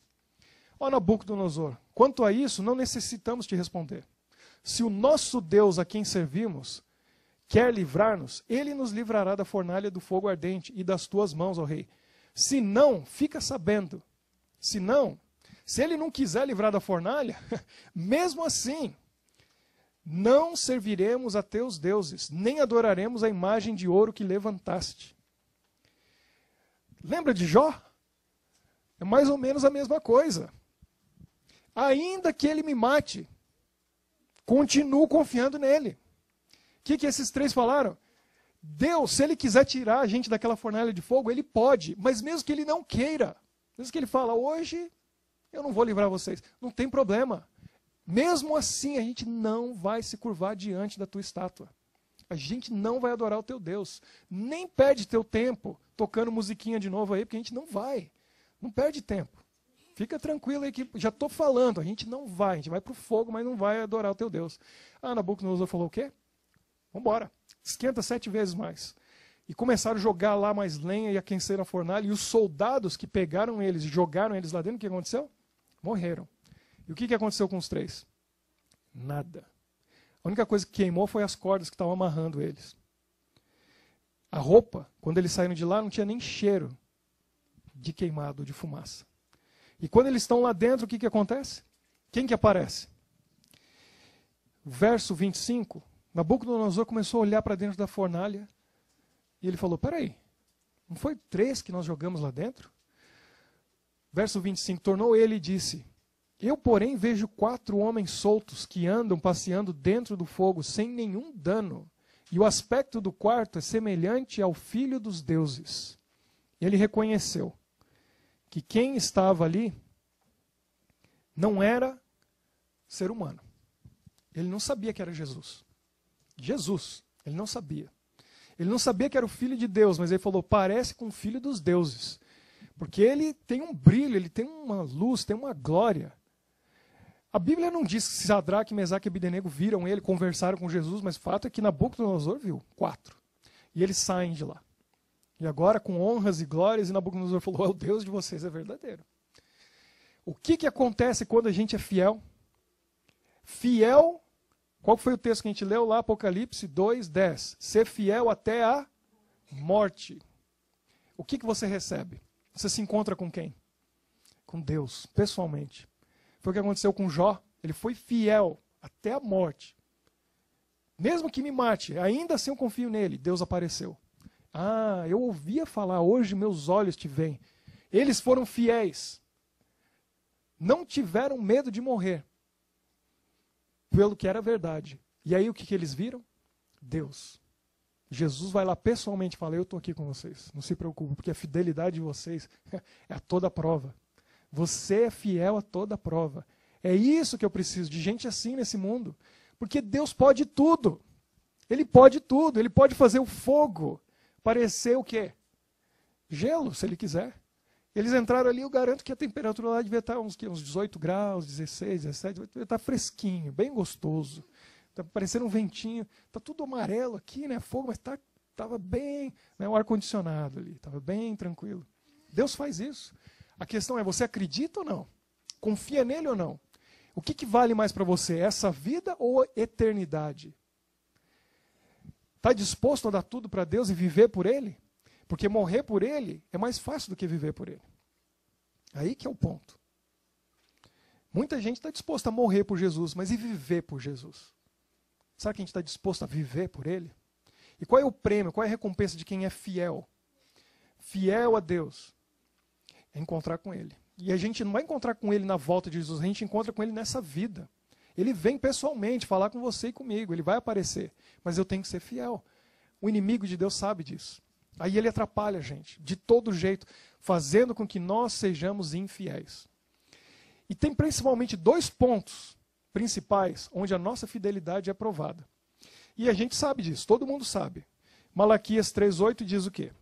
Ó Nabucodonosor, quanto a isso, não necessitamos te responder. Se o nosso Deus a quem servimos quer livrar-nos, ele nos livrará da fornalha do fogo ardente e das tuas mãos, ó rei. Se não, fica sabendo. Se não, se ele não quiser livrar da fornalha, mesmo assim, não serviremos a teus deuses, nem adoraremos a imagem de ouro que levantaste. Lembra de Jó? É mais ou menos a mesma coisa. Ainda que ele me mate, continuo confiando nele. O que esses 3 falaram? Deus, se ele quiser tirar a gente daquela fornalha de fogo, ele pode, mas mesmo que ele não queira, mesmo que ele fala, hoje eu não vou livrar vocês, não tem problema. Mesmo assim, a gente não vai se curvar diante da tua estátua. A gente não vai adorar o teu Deus. Nem perde teu tempo tocando musiquinha de novo aí, porque a gente não vai. Não perde tempo. Fica tranquilo aí que já estou falando, a gente não vai. A gente vai para o fogo, mas não vai adorar o teu Deus. Ah, Nabucodonosor falou o quê? Vamos embora. Esquenta 7 vezes mais. E começaram a jogar lá mais lenha e aquecer a fornalha. E os soldados que pegaram eles e jogaram eles lá dentro, o que aconteceu? Morreram. E o que aconteceu com os 3? Nada. A única coisa que queimou foi as cordas que estavam amarrando eles. A roupa, quando eles saíram de lá, não tinha nem cheiro de queimado, de fumaça. E quando eles estão lá dentro, o que acontece? Quem que aparece? Verso 25, Nabucodonosor começou a olhar para dentro da fornalha e ele falou, peraí, não foi 3 que nós jogamos lá dentro? Verso 25, tornou ele e disse, eu, porém, vejo 4 homens soltos que andam passeando dentro do fogo sem nenhum dano, e o aspecto do quarto é semelhante ao filho dos deuses. Ele reconheceu que quem estava ali não era ser humano. Ele não sabia que era Jesus. Jesus, ele não sabia. Ele não sabia que era o filho de Deus, mas ele falou, parece com o filho dos deuses. Porque ele tem um brilho, ele tem uma luz, tem uma glória. A Bíblia não diz que Sadraque, Mesaque e Abdenego viram ele, conversaram com Jesus, mas o fato é que Nabucodonosor viu 4. E eles saem de lá. E agora, com honras e glórias, e Nabucodonosor falou, o Deus de vocês é verdadeiro. O que acontece quando a gente é fiel? Fiel, qual foi o texto que a gente leu lá? Apocalipse 2:10. Ser fiel até a morte. O que você recebe? Você se encontra com quem? Com Deus, pessoalmente. Foi o que aconteceu com Jó. Ele foi fiel até a morte. Mesmo que me mate, ainda assim eu confio nele. Deus apareceu. Ah, eu ouvia falar, hoje meus olhos te veem. Eles foram fiéis. Não tiveram medo de morrer. Pelo que era verdade. E aí o que eles viram? Deus. Jesus vai lá pessoalmente e fala, eu estou aqui com vocês. Não se preocupe, porque a fidelidade de vocês é a toda prova. Você é fiel a toda prova. É isso que eu preciso, de gente assim nesse mundo. Porque Deus pode tudo. Ele pode tudo. Ele pode fazer o fogo parecer o quê? Gelo, se ele quiser. Eles entraram ali, eu garanto que a temperatura lá devia estar uns 18 graus, 16, 17, devia estar fresquinho, bem gostoso. Está parecendo um ventinho, está tudo amarelo aqui, né? Fogo, mas estava bem, né? O ar-condicionado ali, estava bem tranquilo. Deus faz isso. A questão é, você acredita ou não? Confia nele ou não? O que vale mais para você, essa vida ou a eternidade? Está disposto a dar tudo para Deus e viver por Ele? Porque morrer por Ele é mais fácil do que viver por Ele. Aí que é o ponto. Muita gente está disposta a morrer por Jesus, mas e viver por Jesus? Será que a gente está disposto a viver por Ele? E qual é o prêmio, qual é a recompensa de quem é fiel? Fiel a Deus. É encontrar com Ele. E a gente não vai encontrar com Ele na volta de Jesus, a gente encontra com Ele nessa vida. Ele vem pessoalmente falar com você e comigo, Ele vai aparecer. Mas eu tenho que ser fiel. O inimigo de Deus sabe disso. Aí ele atrapalha a gente, de todo jeito, fazendo com que nós sejamos infiéis. E tem principalmente 2 pontos principais onde a nossa fidelidade é provada. E a gente sabe disso, todo mundo sabe. Malaquias 3,8 diz o quê?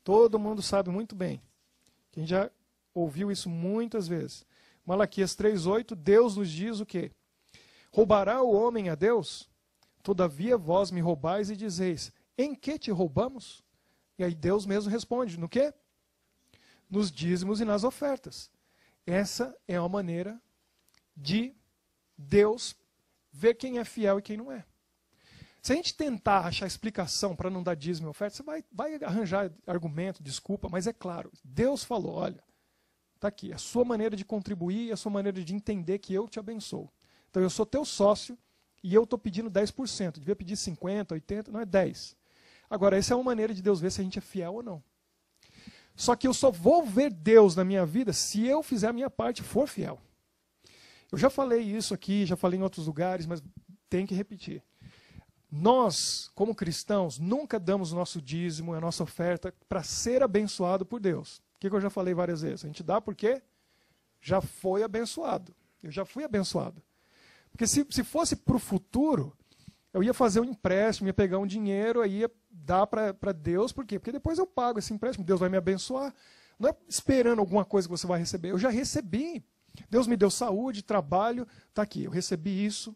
Todo mundo sabe muito bem. Quem já ouviu isso muitas vezes. Malaquias 3,8, Deus nos diz o quê? Roubará o homem a Deus? Todavia vós me roubais e dizeis, em que te roubamos? E aí Deus mesmo responde, no quê? Nos dízimos e nas ofertas. Essa é a maneira de Deus ver quem é fiel e quem não é. Se a gente tentar achar explicação para não dar dízimo e oferta, você vai arranjar argumento, desculpa, mas é claro, Deus falou, olha, está aqui, a sua maneira de contribuir, a sua maneira de entender que eu te abençoo. Então eu sou teu sócio e eu estou pedindo 10%, devia pedir 50%, 80%, não é 10%. Agora, essa é uma maneira de Deus ver se a gente é fiel ou não. Só que eu só vou ver Deus na minha vida se eu fizer a minha parte e for fiel. Eu já falei isso aqui, já falei em outros lugares, mas tem que repetir. Nós, como cristãos, nunca damos o nosso dízimo, a nossa oferta, para ser abençoado por Deus. O que eu já falei várias vezes? A gente dá porque já foi abençoado. Eu já fui abençoado. Porque se fosse para o futuro, eu ia fazer um empréstimo, ia pegar um dinheiro, aí ia dar para Deus. Por quê? Porque depois eu pago esse empréstimo, Deus vai me abençoar. Não é esperando alguma coisa que você vai receber. Eu já recebi. Deus me deu saúde, trabalho, está aqui. Eu recebi isso,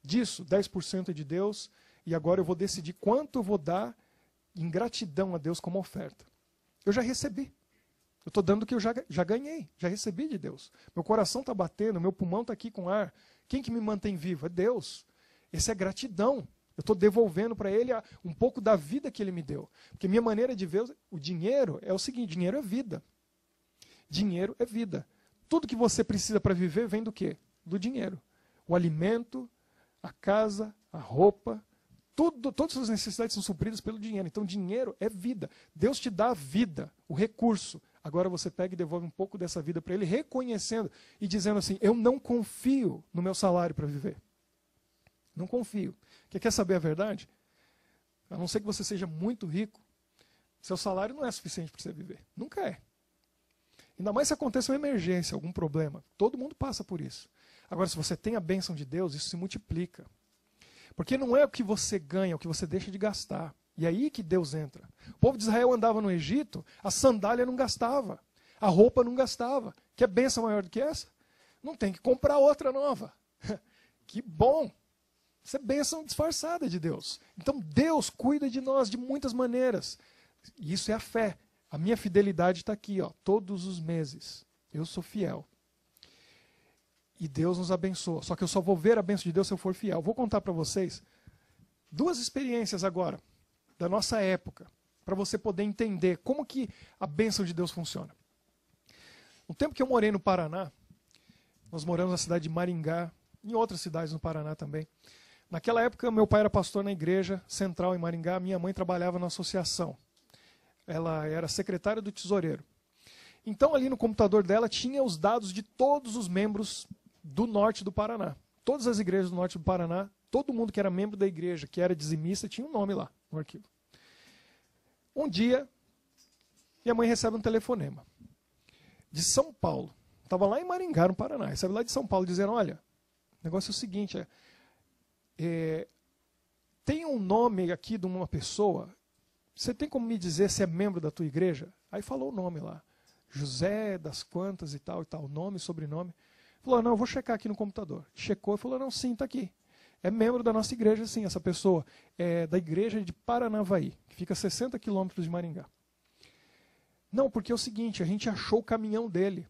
disso, 10% é de Deus, e agora eu vou decidir quanto eu vou dar em gratidão a Deus como oferta. Eu já recebi. Eu estou dando o que eu já ganhei, já recebi de Deus. Meu coração está batendo, meu pulmão está aqui com ar. Quem que me mantém vivo? É Deus. Essa é gratidão. Eu estou devolvendo para Ele um pouco da vida que Ele me deu. Porque minha maneira de ver o dinheiro é o seguinte, dinheiro é vida. Dinheiro é vida. Tudo que você precisa para viver vem do quê? Do dinheiro. O alimento, a casa, a roupa, todas as necessidades são supridas pelo dinheiro. Então dinheiro é vida. Deus te dá a vida, o recurso. Agora você pega e devolve um pouco dessa vida para Ele, reconhecendo e dizendo assim, eu não confio no meu salário para viver. Não confio. Quer saber a verdade? A não ser que você seja muito rico, seu salário não é suficiente para você viver. Nunca é. Ainda mais se aconteça uma emergência, algum problema. Todo mundo passa por isso. Agora, se você tem a bênção de Deus, isso se multiplica. Porque não é o que você ganha, é o que você deixa de gastar. E é aí que Deus entra. O povo de Israel andava no Egito, a sandália não gastava, a roupa não gastava. Quer bênção maior do que essa? Não tem que comprar outra nova. Que bom! Isso é bênção disfarçada de Deus. Então Deus cuida de nós de muitas maneiras. E isso é a fé. A minha fidelidade está aqui, ó, todos os meses. Eu sou fiel. E Deus nos abençoa. Só que eu só vou ver a bênção de Deus se eu for fiel. Vou contar para vocês 2 experiências agora, da nossa época, para você poder entender como que a bênção de Deus funciona. No tempo que eu morei no Paraná, nós moramos na cidade de Maringá, em outras cidades no Paraná também. Naquela época, meu pai era pastor na igreja central em Maringá, minha mãe trabalhava na associação. Ela era secretária do tesoureiro. Então, ali no computador dela, tinha os dados de todos os membros do norte do Paraná. Todas as igrejas do norte do Paraná, todo mundo que era membro da igreja, que era dizimista, tinha um nome lá no arquivo. Um dia, minha mãe recebe um telefonema de São Paulo. Estava lá em Maringá, no Paraná. Recebe lá de São Paulo, dizendo, olha, o negócio é o seguinte, tem um nome aqui de uma pessoa, você tem como me dizer se é membro da tua igreja? Aí falou o nome lá. José das quantas e tal, nome, sobrenome. Falou, não, eu vou checar aqui no computador. Checou e falou, não, sim, está aqui. É membro da nossa igreja, sim, essa pessoa. É da igreja de Paranavaí, que fica a 60 quilômetros de Maringá. Não, porque é o seguinte, a gente achou o caminhão dele.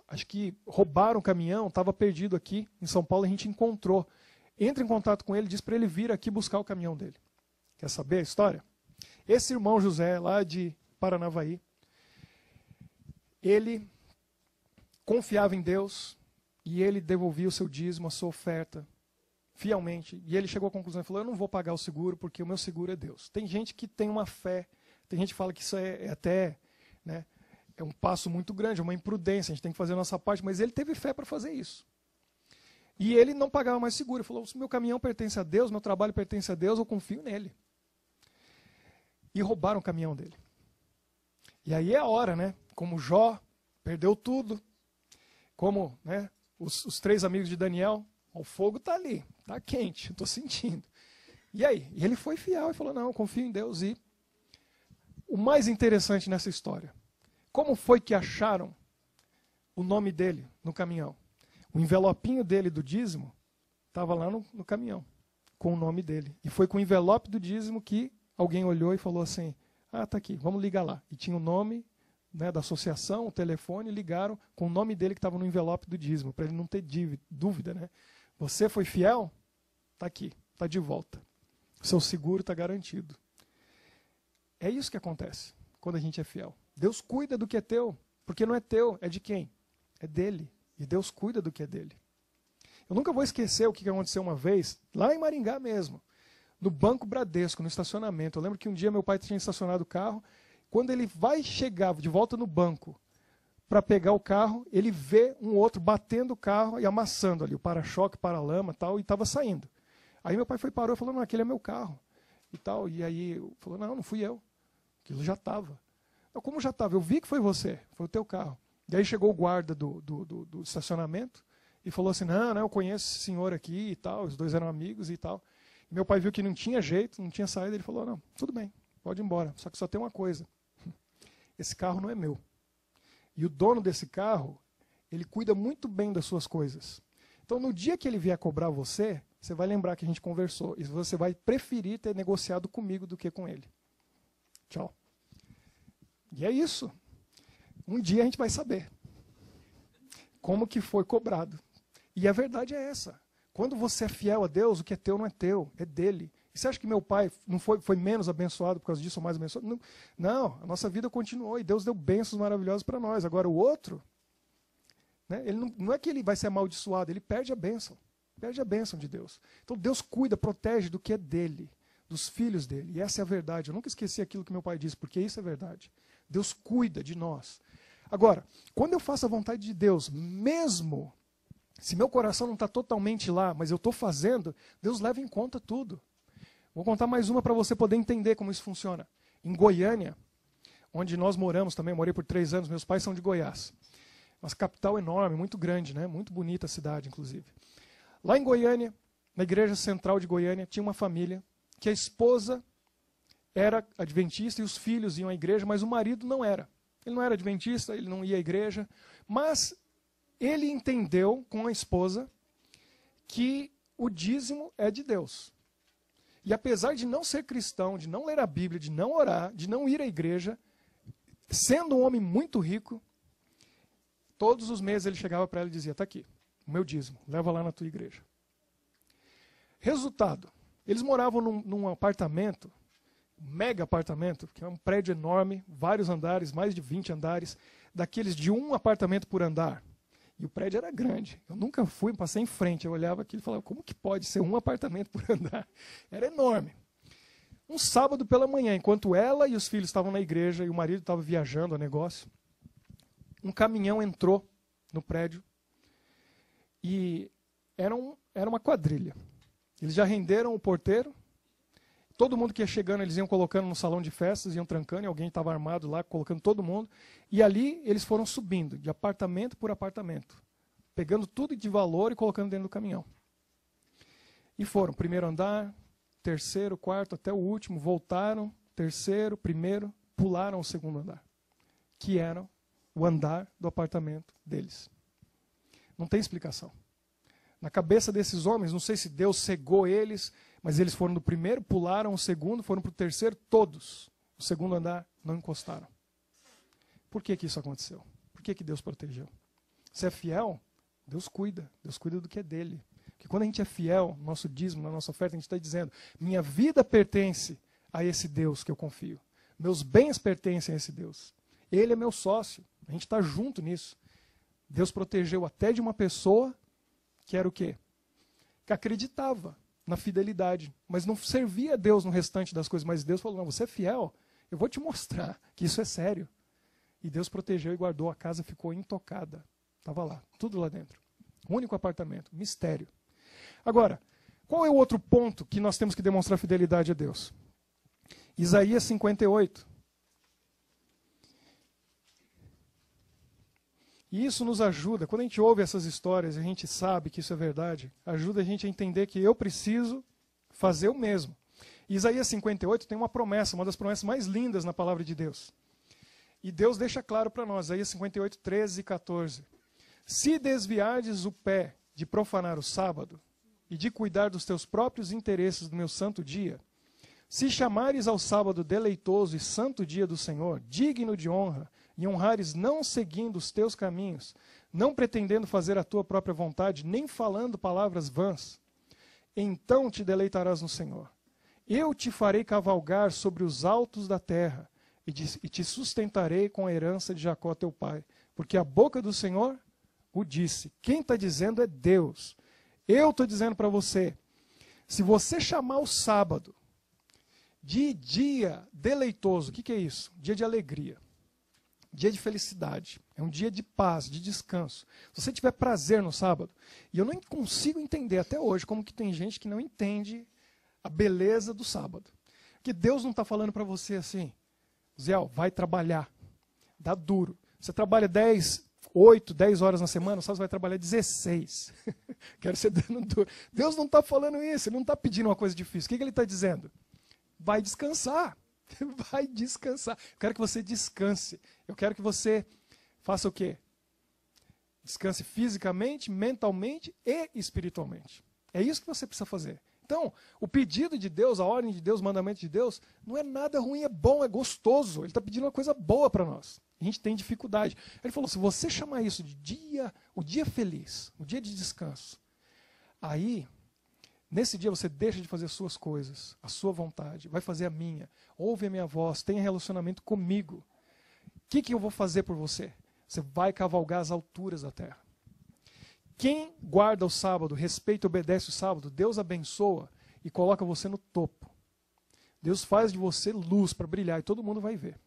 Acho que roubaram o caminhão, estava perdido aqui em São Paulo, a gente encontrou. Entra em contato com ele, diz para ele vir aqui buscar o caminhão dele. Quer saber a história? Esse irmão José, lá de Paranavaí, ele confiava em Deus e ele devolvia o seu dízimo, a sua oferta, fielmente. E ele chegou à conclusão e falou, eu não vou pagar o seguro porque o meu seguro é Deus. Tem gente que tem uma fé, tem gente que fala que isso é até, né, é um passo muito grande, uma imprudência, a gente tem que fazer a nossa parte, mas ele teve fé para fazer isso. E ele não pagava mais seguro, ele falou, se meu caminhão pertence a Deus, meu trabalho pertence a Deus, eu confio nele. E roubaram o caminhão dele. E aí é a hora, né? Como Jó perdeu tudo, como, né, os 3 amigos de Daniel, o fogo está ali, está quente, estou sentindo. E aí? E ele foi fiel e falou, não, eu confio em Deus. E o mais interessante nessa história, como foi que acharam o nome dele no caminhão? O envelopinho dele do dízimo estava lá no caminhão, com o nome dele. E foi com o envelope do dízimo que alguém olhou e falou assim, está aqui, vamos ligar lá. E tinha o nome, né, da associação, o telefone, ligaram com o nome dele que estava no envelope do dízimo, para ele não ter dúvida. Né? Você foi fiel? Está aqui, está de volta. O seu seguro está garantido. É isso que acontece quando a gente é fiel. Deus cuida do que é teu, porque não é teu, é de quem? É dele. E Deus cuida do que é dele. Eu nunca vou esquecer o que aconteceu uma vez, lá em Maringá mesmo, no Banco Bradesco, no estacionamento. Eu lembro que um dia meu pai tinha estacionado o carro, quando ele vai chegar de volta no banco para pegar o carro, ele vê um outro batendo o carro e amassando ali o para-choque, para-lama e tal, e estava saindo. Aí meu pai parou e falou, não, aquele é meu carro. E tal, e aí falou, não fui eu. Aquilo já estava. Como já estava? Eu vi que foi você, foi o teu carro. E aí chegou o guarda do estacionamento e falou assim, não, eu conheço esse senhor aqui e tal, os 2 eram amigos e tal. E meu pai viu que não tinha jeito, não tinha saída, ele falou, não, tudo bem, pode ir embora, só que só tem uma coisa, esse carro não é meu. E o dono desse carro, ele cuida muito bem das suas coisas. Então no dia que ele vier cobrar você, você vai lembrar que a gente conversou, e você vai preferir ter negociado comigo do que com ele. Tchau. E é isso. Um dia a gente vai saber como que foi cobrado. E a verdade é essa. Quando você é fiel a Deus, o que é teu não é teu, é dele. E você acha que meu pai não foi menos abençoado por causa disso ou mais abençoado? Não, a nossa vida continuou e Deus deu bênçãos maravilhosas para nós. Agora o outro, né, ele não é que ele vai ser amaldiçoado, ele perde a bênção. Perde a bênção de Deus. Então Deus cuida, protege do que é dele, dos filhos dele. E essa é a verdade. Eu nunca esqueci aquilo que meu pai disse, porque isso é verdade. Deus cuida de nós. Agora, quando eu faço a vontade de Deus, mesmo se meu coração não está totalmente lá, mas eu estou fazendo, Deus leva em conta tudo. Vou contar mais uma para você poder entender como isso funciona. Em Goiânia, onde nós moramos também, eu morei por 3 anos, meus pais são de Goiás. Uma capital enorme, muito grande, né? Muito bonita a cidade, inclusive. Lá em Goiânia, na igreja central de Goiânia, tinha uma família que a esposa era adventista e os filhos iam à igreja, mas o marido não era. Ele não era adventista, ele não ia à igreja, mas ele entendeu com a esposa que o dízimo é de Deus. E apesar de não ser cristão, de não ler a Bíblia, de não orar, de não ir à igreja, sendo um homem muito rico, todos os meses ele chegava para ela e dizia, está aqui, o meu dízimo, leva lá na tua igreja. Resultado, eles moravam num apartamento, mega apartamento, que é um prédio enorme, vários andares, mais de 20 andares, daqueles de 1 apartamento por andar. E o prédio era grande. Eu nunca fui, passei em frente, eu olhava aquilo e falava, como que pode ser 1 apartamento por andar? Era enorme. Um sábado pela manhã, enquanto ela e os filhos estavam na igreja e o marido estava viajando a negócio, um caminhão entrou no prédio e era uma quadrilha. Eles já renderam o porteiro. Todo mundo que ia chegando, eles iam colocando no salão de festas, iam trancando, e alguém estava armado lá, colocando todo mundo. E ali eles foram subindo, de apartamento por apartamento, pegando tudo de valor e colocando dentro do caminhão. E foram, 1º andar, 3º, 4º, até o último, voltaram, 3º, 1º, pularam o 2º andar, que eram o andar do apartamento deles. Não tem explicação. Na cabeça desses homens, não sei se Deus cegou eles, mas eles foram do primeiro, pularam o segundo, foram para o terceiro, todos. O segundo andar não encostaram. Por que isso aconteceu? Por que Deus protegeu? Se é fiel, Deus cuida do que é dele. Porque quando a gente é fiel, no nosso dízimo, na nossa oferta, a gente está dizendo, minha vida pertence a esse Deus que eu confio. Meus bens pertencem a esse Deus. Ele é meu sócio. A gente está junto nisso. Deus protegeu até de uma pessoa que era o quê? Que acreditava na fidelidade, mas não servia a Deus no restante das coisas. Mas Deus falou, não, você é fiel, eu vou te mostrar que isso é sério. E Deus protegeu e guardou, a casa ficou intocada. Estava lá, tudo lá dentro. Único apartamento, mistério. Agora, qual é o outro ponto que nós temos que demonstrar fidelidade a Deus? Isaías 58. E isso nos ajuda, quando a gente ouve essas histórias, a gente sabe que isso é verdade, ajuda a gente a entender que eu preciso fazer o mesmo. Isaías 58 tem uma promessa, uma das promessas mais lindas na palavra de Deus. E Deus deixa claro para nós, Isaías 58, 13 e 14. Se desviardes o pé de profanar o sábado e de cuidar dos teus próprios interesses do meu santo dia, se chamares ao sábado deleitoso e santo dia do Senhor, digno de honra, e honrares não seguindo os teus caminhos, não pretendendo fazer a tua própria vontade, nem falando palavras vãs, então te deleitarás no Senhor. Eu te farei cavalgar sobre os altos da terra, e te sustentarei com a herança de Jacó teu pai, porque a boca do Senhor o disse. Quem está dizendo é Deus. Eu estou dizendo para você, se você chamar o sábado de dia deleitoso, o que é isso? Dia de alegria. Dia de felicidade, é um dia de paz, de descanso. Se você tiver prazer no sábado, e eu não consigo entender até hoje como que tem gente que não entende a beleza do sábado. Porque Deus não está falando para você assim, Zé, vai trabalhar, dá duro. Você trabalha 8, 10 horas na semana, sábado você vai trabalhar 16. Quero ser dando duro. Deus não está falando isso, Ele não está pedindo uma coisa difícil. O que Ele está dizendo? Vai descansar. Vai descansar. Eu quero que você descanse. Eu quero que você faça o quê? Descanse fisicamente, mentalmente e espiritualmente. É isso que você precisa fazer. Então, o pedido de Deus, a ordem de Deus, o mandamento de Deus, não é nada ruim, é bom, é gostoso. Ele está pedindo uma coisa boa para nós. A gente tem dificuldade. Ele falou, se você chamar isso de o dia feliz, o dia de descanso, aí, nesse dia você deixa de fazer suas coisas, a sua vontade, vai fazer a minha, ouve a minha voz, tenha relacionamento comigo. O que eu vou fazer por você? Você vai cavalgar as alturas da terra. Quem guarda o sábado, respeita e obedece o sábado, Deus abençoa e coloca você no topo. Deus faz de você luz para brilhar e todo mundo vai ver.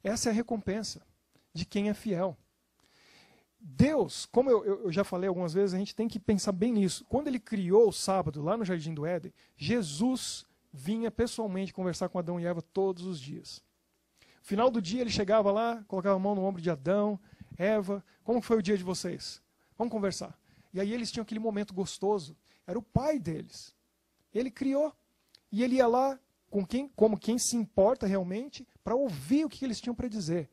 Essa é a recompensa de quem é fiel. Deus, como eu já falei algumas vezes, a gente tem que pensar bem nisso. Quando Ele criou o sábado lá no Jardim do Éden, Jesus vinha pessoalmente conversar com Adão e Eva todos os dias. No final do dia Ele chegava lá, colocava a mão no ombro de Adão, Eva, como foi o dia de vocês? Vamos conversar. E aí eles tinham aquele momento gostoso. Era o pai deles. Ele criou. E ele ia lá como quem se importa realmente para ouvir o que eles tinham para dizer.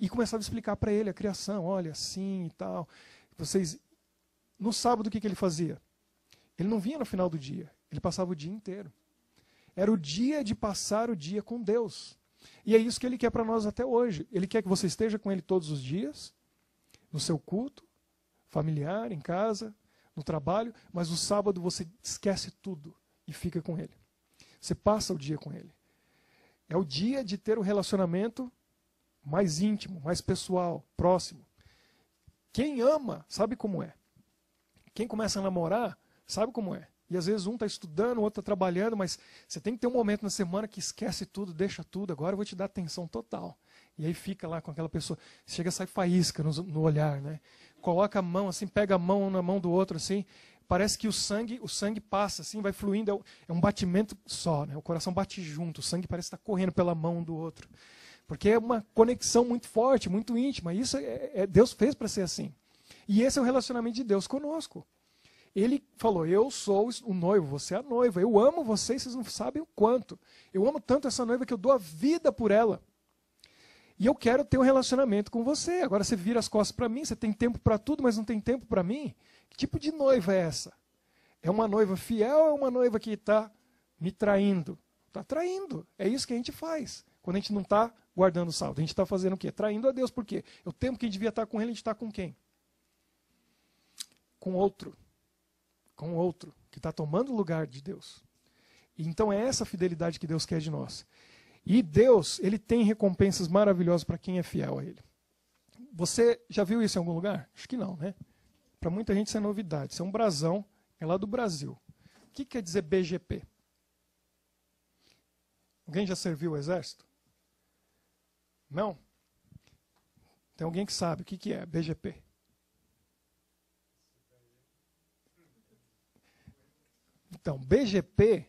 E começava a explicar para ele a criação. Olha, assim e tal. Vocês... No sábado, o que ele fazia? Ele não vinha no final do dia. Ele passava o dia inteiro. Era o dia de passar o dia com Deus. E é isso que Ele quer para nós até hoje. Ele quer que você esteja com Ele todos os dias, no seu culto, familiar, em casa, no trabalho, mas no sábado você esquece tudo e fica com Ele. Você passa o dia com Ele. É o dia de ter um relacionamento mais íntimo, mais pessoal, próximo. Quem ama, sabe como é. Quem começa a namorar, sabe como é. E às vezes um está estudando, o outro está trabalhando, mas você tem que ter um momento na semana que esquece tudo, deixa tudo, agora eu vou te dar atenção total. E aí fica lá com aquela pessoa, chega a sair faísca no olhar, né? Coloca a mão assim, pega a mão na mão do outro assim, parece que o sangue passa assim, vai fluindo, é um batimento só, né? O coração bate junto, o sangue parece estar correndo pela mão do outro. Porque é uma conexão muito forte, muito íntima, e isso Deus fez para ser assim. E esse é o relacionamento de Deus conosco. Ele falou, eu sou o noivo, você é a noiva, eu amo vocês não sabem o quanto. Eu amo tanto essa noiva que eu dou a vida por ela. E eu quero ter um relacionamento com você. Agora você vira as costas para mim, você tem tempo para tudo, mas não tem tempo para mim? Que tipo de noiva é essa? É uma noiva fiel ou é uma noiva que está me traindo? Está traindo. É isso que a gente faz. Quando a gente não está guardando o saldo. A gente está fazendo o quê? Traindo a Deus. Por quê? O tempo que a gente devia estar com ele, a gente está com quem? Com outro. Com outro. Que está tomando o lugar de Deus. E então é essa fidelidade que Deus quer de nós. E Deus, ele tem recompensas maravilhosas para quem é fiel a ele. Você já viu isso em algum lugar? Acho que não, né? Para muita gente isso é novidade. Isso é um brasão, é lá do Brasil. O que quer dizer BGP? Alguém já serviu o exército? Não? Tem alguém que sabe o que é BGP? Então, BGP,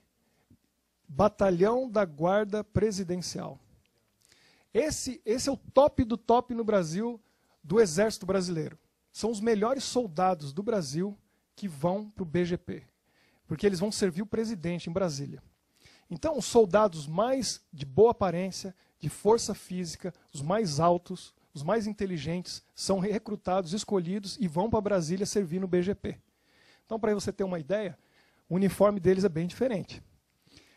Batalhão da Guarda Presidencial. Esse é o top do top no Brasil do Exército Brasileiro. São os melhores soldados do Brasil que vão para o BGP, porque eles vão servir o presidente em Brasília. Então, os soldados mais de boa aparência, de força física, os mais altos, os mais inteligentes, são recrutados, escolhidos e vão para Brasília servir no BGP. Então, para você ter uma ideia, o uniforme deles é bem diferente.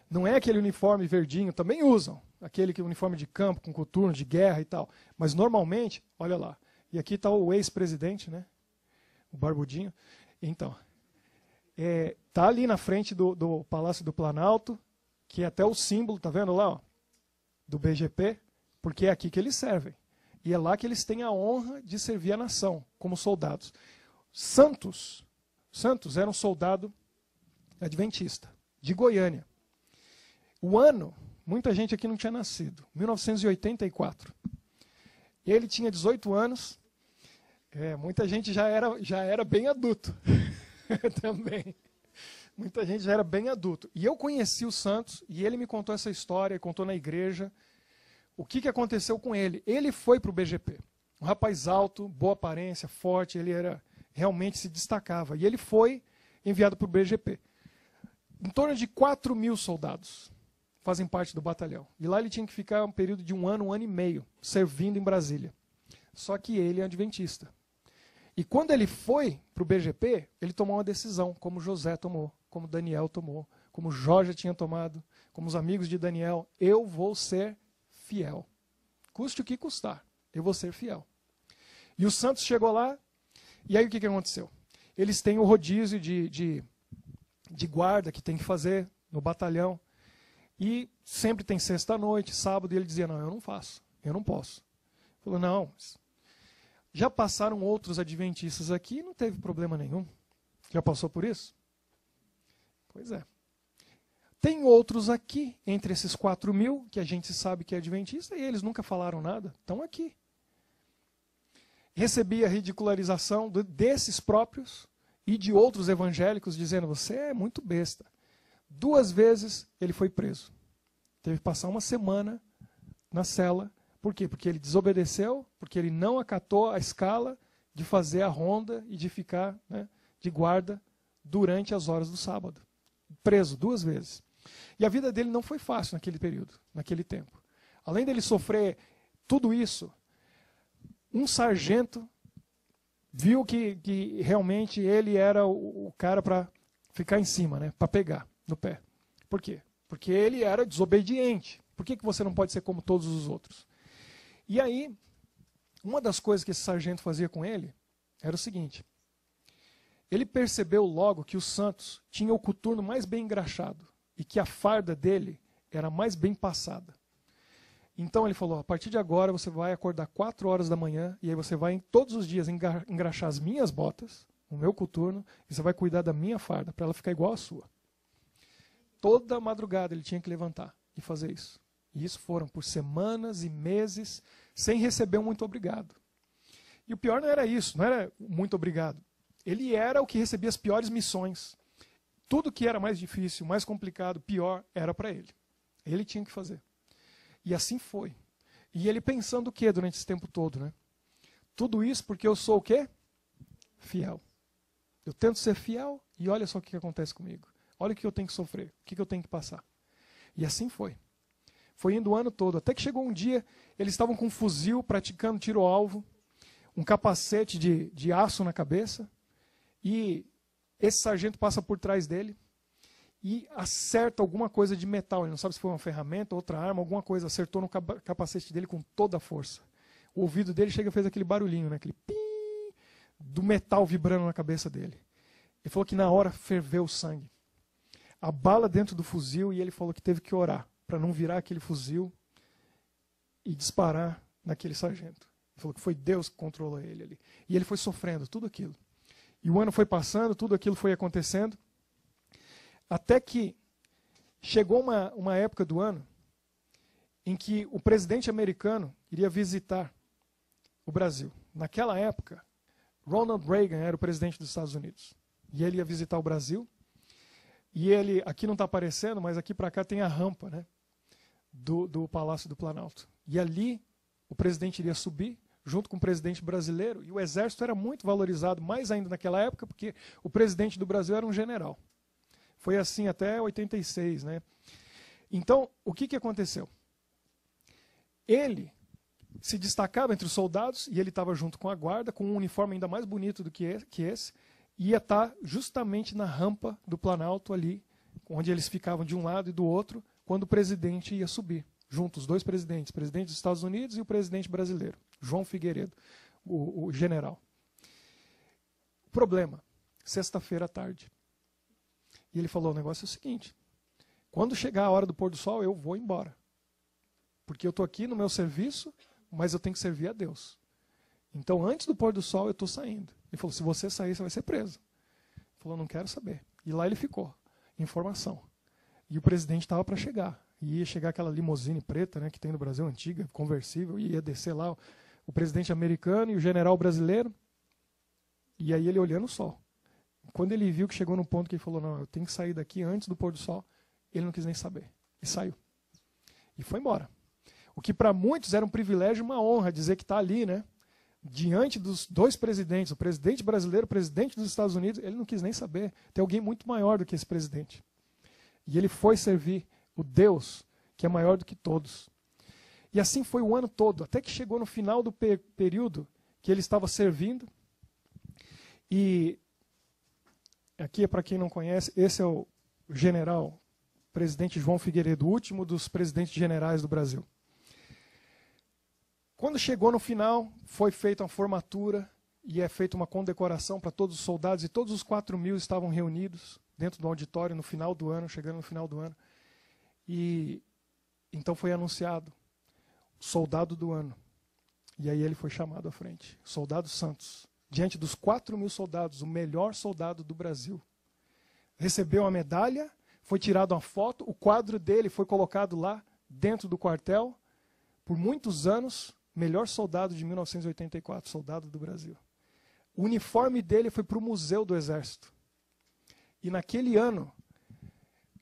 Não é aquele uniforme verdinho, também usam, aquele que uniforme de campo, com coturno, de guerra e tal. Mas normalmente, olha lá, e aqui está o ex-presidente, né? O Barbudinho. Então, tá ali na frente do Palácio do Planalto, que é até o símbolo, tá vendo lá, ó, do BGP, porque é aqui que eles servem. E é lá que eles têm a honra de servir a nação, como soldados. Santos era um soldado adventista, de Goiânia. O ano, muita gente aqui não tinha nascido, 1984. Ele tinha 18 anos, muita gente já era bem adulto também. Muita gente já era bem adulto. E eu conheci o Santos, e ele me contou essa história, contou na igreja. O que aconteceu com ele? Ele foi para o BGP. Um rapaz alto, boa aparência, forte, ele realmente se destacava. E ele foi enviado para o BGP. Em torno de 4.000 soldados fazem parte do batalhão. E lá ele tinha que ficar um período de um ano e meio, servindo em Brasília. Só que ele é adventista. E quando ele foi para o BGP, ele tomou uma decisão, como José tomou, como Daniel tomou, como Jó já tinha tomado, como os amigos de Daniel. Eu vou ser fiel. Custe o que custar, eu vou ser fiel. E o Santos chegou lá, e aí o que aconteceu? Eles têm o rodízio de guarda que tem que fazer no batalhão. E sempre tem sexta-noite, sábado, e ele dizia, não, eu não faço, eu não posso. Ele falou, não, mas já passaram outros adventistas aqui e não teve problema nenhum. Já passou por isso? Pois é. Tem outros aqui, entre esses 4.000, que a gente sabe que é adventista, e eles nunca falaram nada, estão aqui. Recebi a ridicularização desses próprios e de outros evangélicos, dizendo, você é muito besta. 2 vezes ele foi preso. Teve que passar uma semana na cela. Por quê? Porque ele desobedeceu, porque ele não acatou a escala de fazer a ronda e de ficar, né, de guarda durante as horas do sábado. Preso 2 vezes. E a vida dele não foi fácil naquele período, naquele tempo. Além dele sofrer tudo isso, um sargento viu que realmente ele era o cara para ficar em cima, né, para pegar no pé. Por quê? Porque ele era desobediente. Por que você não pode ser como todos os outros? E aí, uma das coisas que esse sargento fazia com ele era o seguinte. Ele percebeu logo que o Santos tinha o coturno mais bem engraxado e que a farda dele era mais bem passada. Então ele falou, a partir de agora você vai acordar 4 horas da manhã e aí você vai todos os dias engraxar as minhas botas, o meu coturno, e você vai cuidar da minha farda para ela ficar igual à sua. Toda madrugada ele tinha que levantar e fazer isso. E isso foram por semanas e meses, sem receber um muito obrigado. E o pior não era isso, não era muito obrigado. Ele era o que recebia as piores missões. Tudo que era mais difícil, mais complicado, pior, era para ele. Ele tinha que fazer. E assim foi. E ele pensando o quê durante esse tempo todo, né? Tudo isso porque eu sou o quê? Fiel. Eu tento ser fiel e olha só o que acontece comigo. Olha o que eu tenho que sofrer, o que eu tenho que passar. E assim foi. Foi indo o ano todo. Até que chegou um dia, eles estavam com um fuzil, praticando tiro ao alvo, um capacete de aço na cabeça, e esse sargento passa por trás dele e acerta alguma coisa de metal. Ele não sabe se foi uma ferramenta, outra arma, alguma coisa. Acertou no capacete dele com toda a força. O ouvido dele chega e fez aquele barulhinho, né? Aquele pim do metal vibrando na cabeça dele. Ele falou que na hora ferveu o sangue. A bala dentro do fuzil, e ele falou que teve que orar para não virar aquele fuzil e disparar naquele sargento. Ele falou que foi Deus que controlou ele ali. E ele foi sofrendo tudo aquilo. E o ano foi passando, tudo aquilo foi acontecendo, até que chegou uma época do ano em que o presidente americano iria visitar o Brasil. Naquela época, Ronald Reagan era o presidente dos Estados Unidos. E ele ia visitar o Brasil. E ele, aqui não está aparecendo, mas aqui para cá tem a rampa, né, do Palácio do Planalto. E ali o presidente iria subir, junto com o presidente brasileiro, e o exército era muito valorizado, mais ainda naquela época, porque o presidente do Brasil era um general. Foi assim até 86, né? Então, o que aconteceu? Ele se destacava entre os soldados, e ele estava junto com a guarda, com um uniforme ainda mais bonito do que esse, e ia estar justamente na rampa do Planalto ali, onde eles ficavam de um lado e do outro, quando o presidente ia subir. Juntos, os dois presidentes, o presidente dos Estados Unidos e o presidente brasileiro, João Figueiredo, o general. O problema, sexta-feira à tarde. E ele falou, o negócio é o seguinte, quando chegar a hora do pôr do sol, eu vou embora. Porque eu estou aqui no meu serviço, mas eu tenho que servir a Deus. Então, antes do pôr do sol, eu estou saindo. Ele falou, se você sair, você vai ser preso. Ele falou, não quero saber. E lá ele ficou, informação. E o presidente estava para chegar. E ia chegar aquela limusine preta, né, que tem no Brasil, antiga, conversível, e ia descer lá o presidente americano e o general brasileiro. E aí ele olhando o sol. Quando ele viu que chegou no ponto que ele falou, não, eu tenho que sair daqui antes do pôr do sol, ele não quis nem saber. E saiu. E foi embora. O que para muitos era um privilégio, uma honra, dizer que está ali, né, diante dos dois presidentes, o presidente brasileiro, o presidente dos Estados Unidos, ele não quis nem saber. Tem alguém muito maior do que esse presidente. E ele foi servir o Deus que é maior do que todos. E assim foi o ano todo, até que chegou no final do período que ele estava servindo. E aqui, para quem não conhece, esse é o general, presidente João Figueiredo, o último dos presidentes generais do Brasil. Quando chegou no final, foi feita uma formatura e é feita uma condecoração para todos os soldados, e todos os 4.000 estavam reunidos dentro do auditório no final do ano, chegando no final do ano. E então foi anunciado, soldado do ano. E aí ele foi chamado à frente, soldado Santos. Diante dos 4.000 soldados, o melhor soldado do Brasil. Recebeu a medalha, foi tirada uma foto, o quadro dele foi colocado lá dentro do quartel. Por muitos anos, melhor soldado de 1984, soldado do Brasil. O uniforme dele foi para o Museu do Exército. E naquele ano,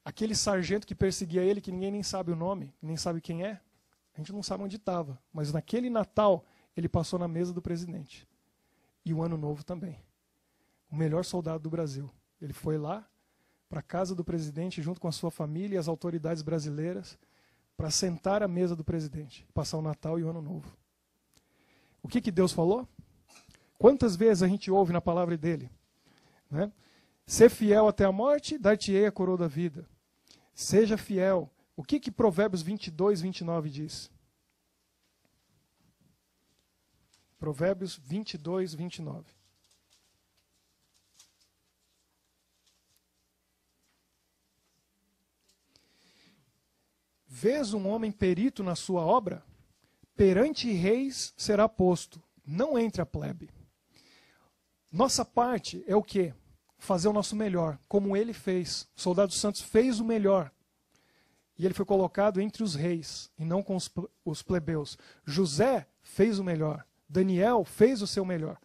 aquele sargento que perseguia ele, que ninguém nem sabe o nome, nem sabe quem é, a gente não sabe onde estava. Mas naquele Natal, ele passou na mesa do presidente. E o Ano Novo também. O melhor soldado do Brasil. Ele foi lá, para a casa do presidente, junto com a sua família e as autoridades brasileiras, para sentar à mesa do presidente, passar o Natal e o Ano Novo. O que Deus falou? Quantas vezes a gente ouve na palavra dele? Né? Ser fiel até a morte, dar-te-ei a coroa da vida. Seja fiel. O que Provérbios 22, 29 diz? Provérbios 22, 29. Vês um homem perito na sua obra? Perante reis será posto, não entre a plebe. Nossa parte é o quê? Fazer o nosso melhor, como ele fez. O soldado Santos fez o melhor. E ele foi colocado entre os reis, e não com os plebeus. José fez o melhor. Daniel fez o seu melhor.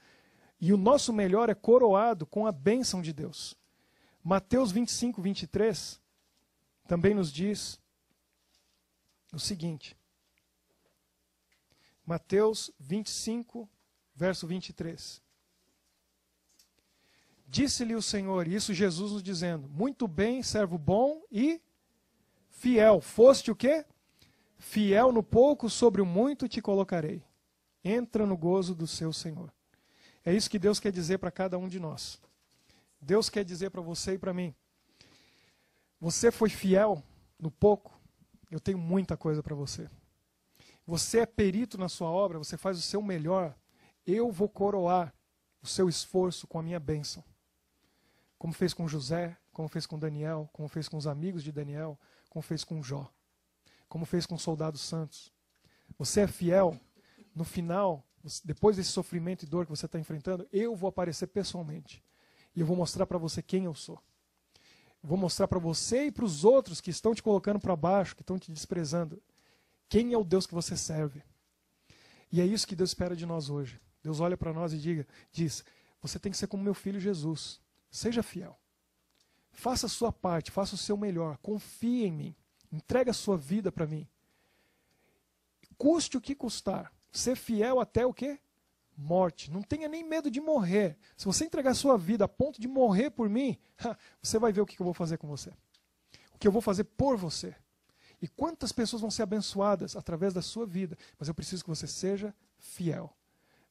E o nosso melhor é coroado com a bênção de Deus. Mateus 25, 23 também nos diz o seguinte. Mateus 25, verso 23. Disse-lhe o Senhor, e isso Jesus nos dizendo, muito bem, servo bom e fiel. Foste o quê? Fiel no pouco, sobre o muito te colocarei. Entra no gozo do seu Senhor. É isso que Deus quer dizer para cada um de nós. Deus quer dizer para você e para mim. Você foi fiel no pouco, eu tenho muita coisa para você. Você é perito na sua obra, você faz o seu melhor, eu vou coroar o seu esforço com a minha bênção. Como fez com José, como fez com Daniel, como fez com os amigos de Daniel, como fez com Jó, como fez com os soldados santos. Você é fiel, no final, depois desse sofrimento e dor que você está enfrentando, eu vou aparecer pessoalmente. E eu vou mostrar para você quem eu sou. Vou mostrar para você e para os outros que estão te colocando para baixo, que estão te desprezando, quem é o Deus que você serve. E é isso que Deus espera de nós hoje. Deus olha para nós e diz, você tem que ser como meu filho Jesus. Seja fiel. Faça a sua parte, faça o seu melhor. Confie em mim. Entregue a sua vida para mim. Custe o que custar. Ser fiel até o quê? Morte. Não tenha nem medo de morrer. Se você entregar a sua vida a ponto de morrer por mim, você vai ver o que eu vou fazer com você. O que eu vou fazer por você. E quantas pessoas vão ser abençoadas através da sua vida. Mas eu preciso que você seja fiel.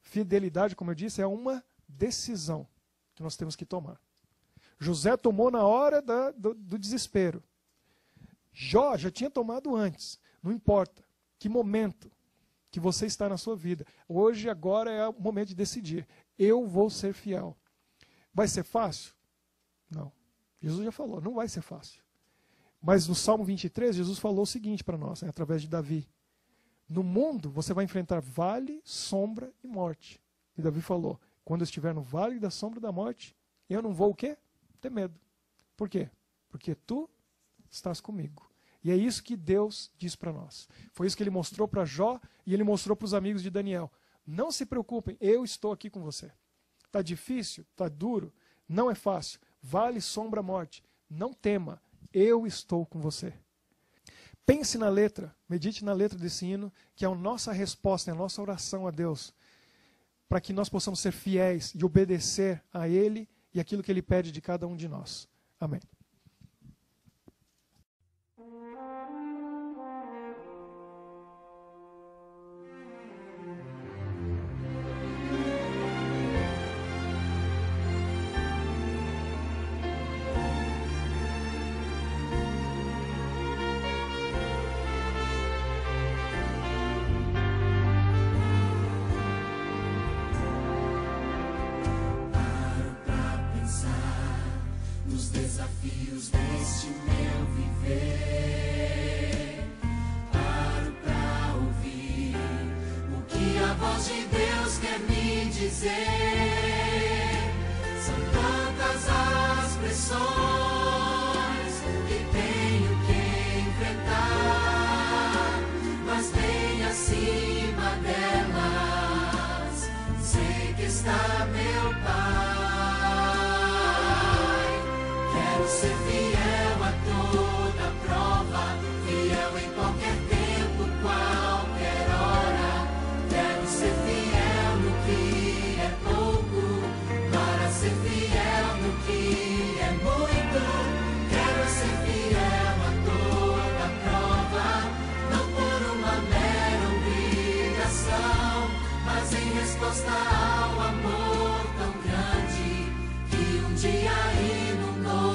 Fidelidade, como eu disse, é uma decisão que nós temos que tomar. José tomou na hora do desespero. Jó já tinha tomado antes. Não importa que momento que você está na sua vida. Hoje, agora é o momento de decidir. Eu vou ser fiel. Vai ser fácil? Não. Jesus já falou, não vai ser fácil. Mas no Salmo 23, Jesus falou o seguinte para nós, através de Davi. No mundo, você vai enfrentar vale, sombra e morte. E Davi falou, quando eu estiver no vale da sombra da morte, eu não vou o quê? Ter medo. Por quê? Porque tu estás comigo. E é isso que Deus diz para nós. Foi isso que ele mostrou para Jó e ele mostrou para os amigos de Daniel. Não se preocupem, eu estou aqui com você. Está difícil? Está duro? Não é fácil. Vale, sombra, morte. Não tema, eu estou com você. Pense na letra, medite na letra desse hino, que é a nossa resposta, é a nossa oração a Deus, para que nós possamos ser fiéis e obedecer a Ele e aquilo que Ele pede de cada um de nós. Amém. Nos desafios deste meu viver, paro pra ouvir o que a voz de Deus quer me dizer. São tantas as pressões que tenho que enfrentar, mas bem acima delas sei que está meu Pai. Ser fiel a toda prova, fiel em qualquer tempo, qualquer hora. Quero ser fiel no que é pouco, para ser fiel no que é muito. Quero ser fiel a toda prova, não por uma mera obrigação, mas em resposta ao amor tão grande que um dia inundou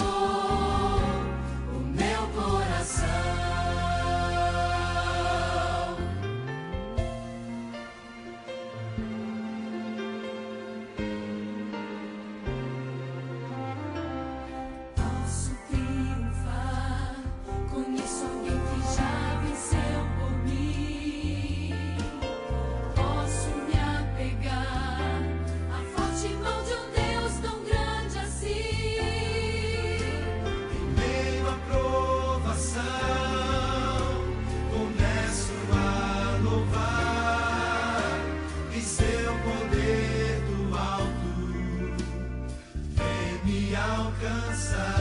alcançar.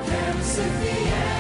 Quero ser fiel.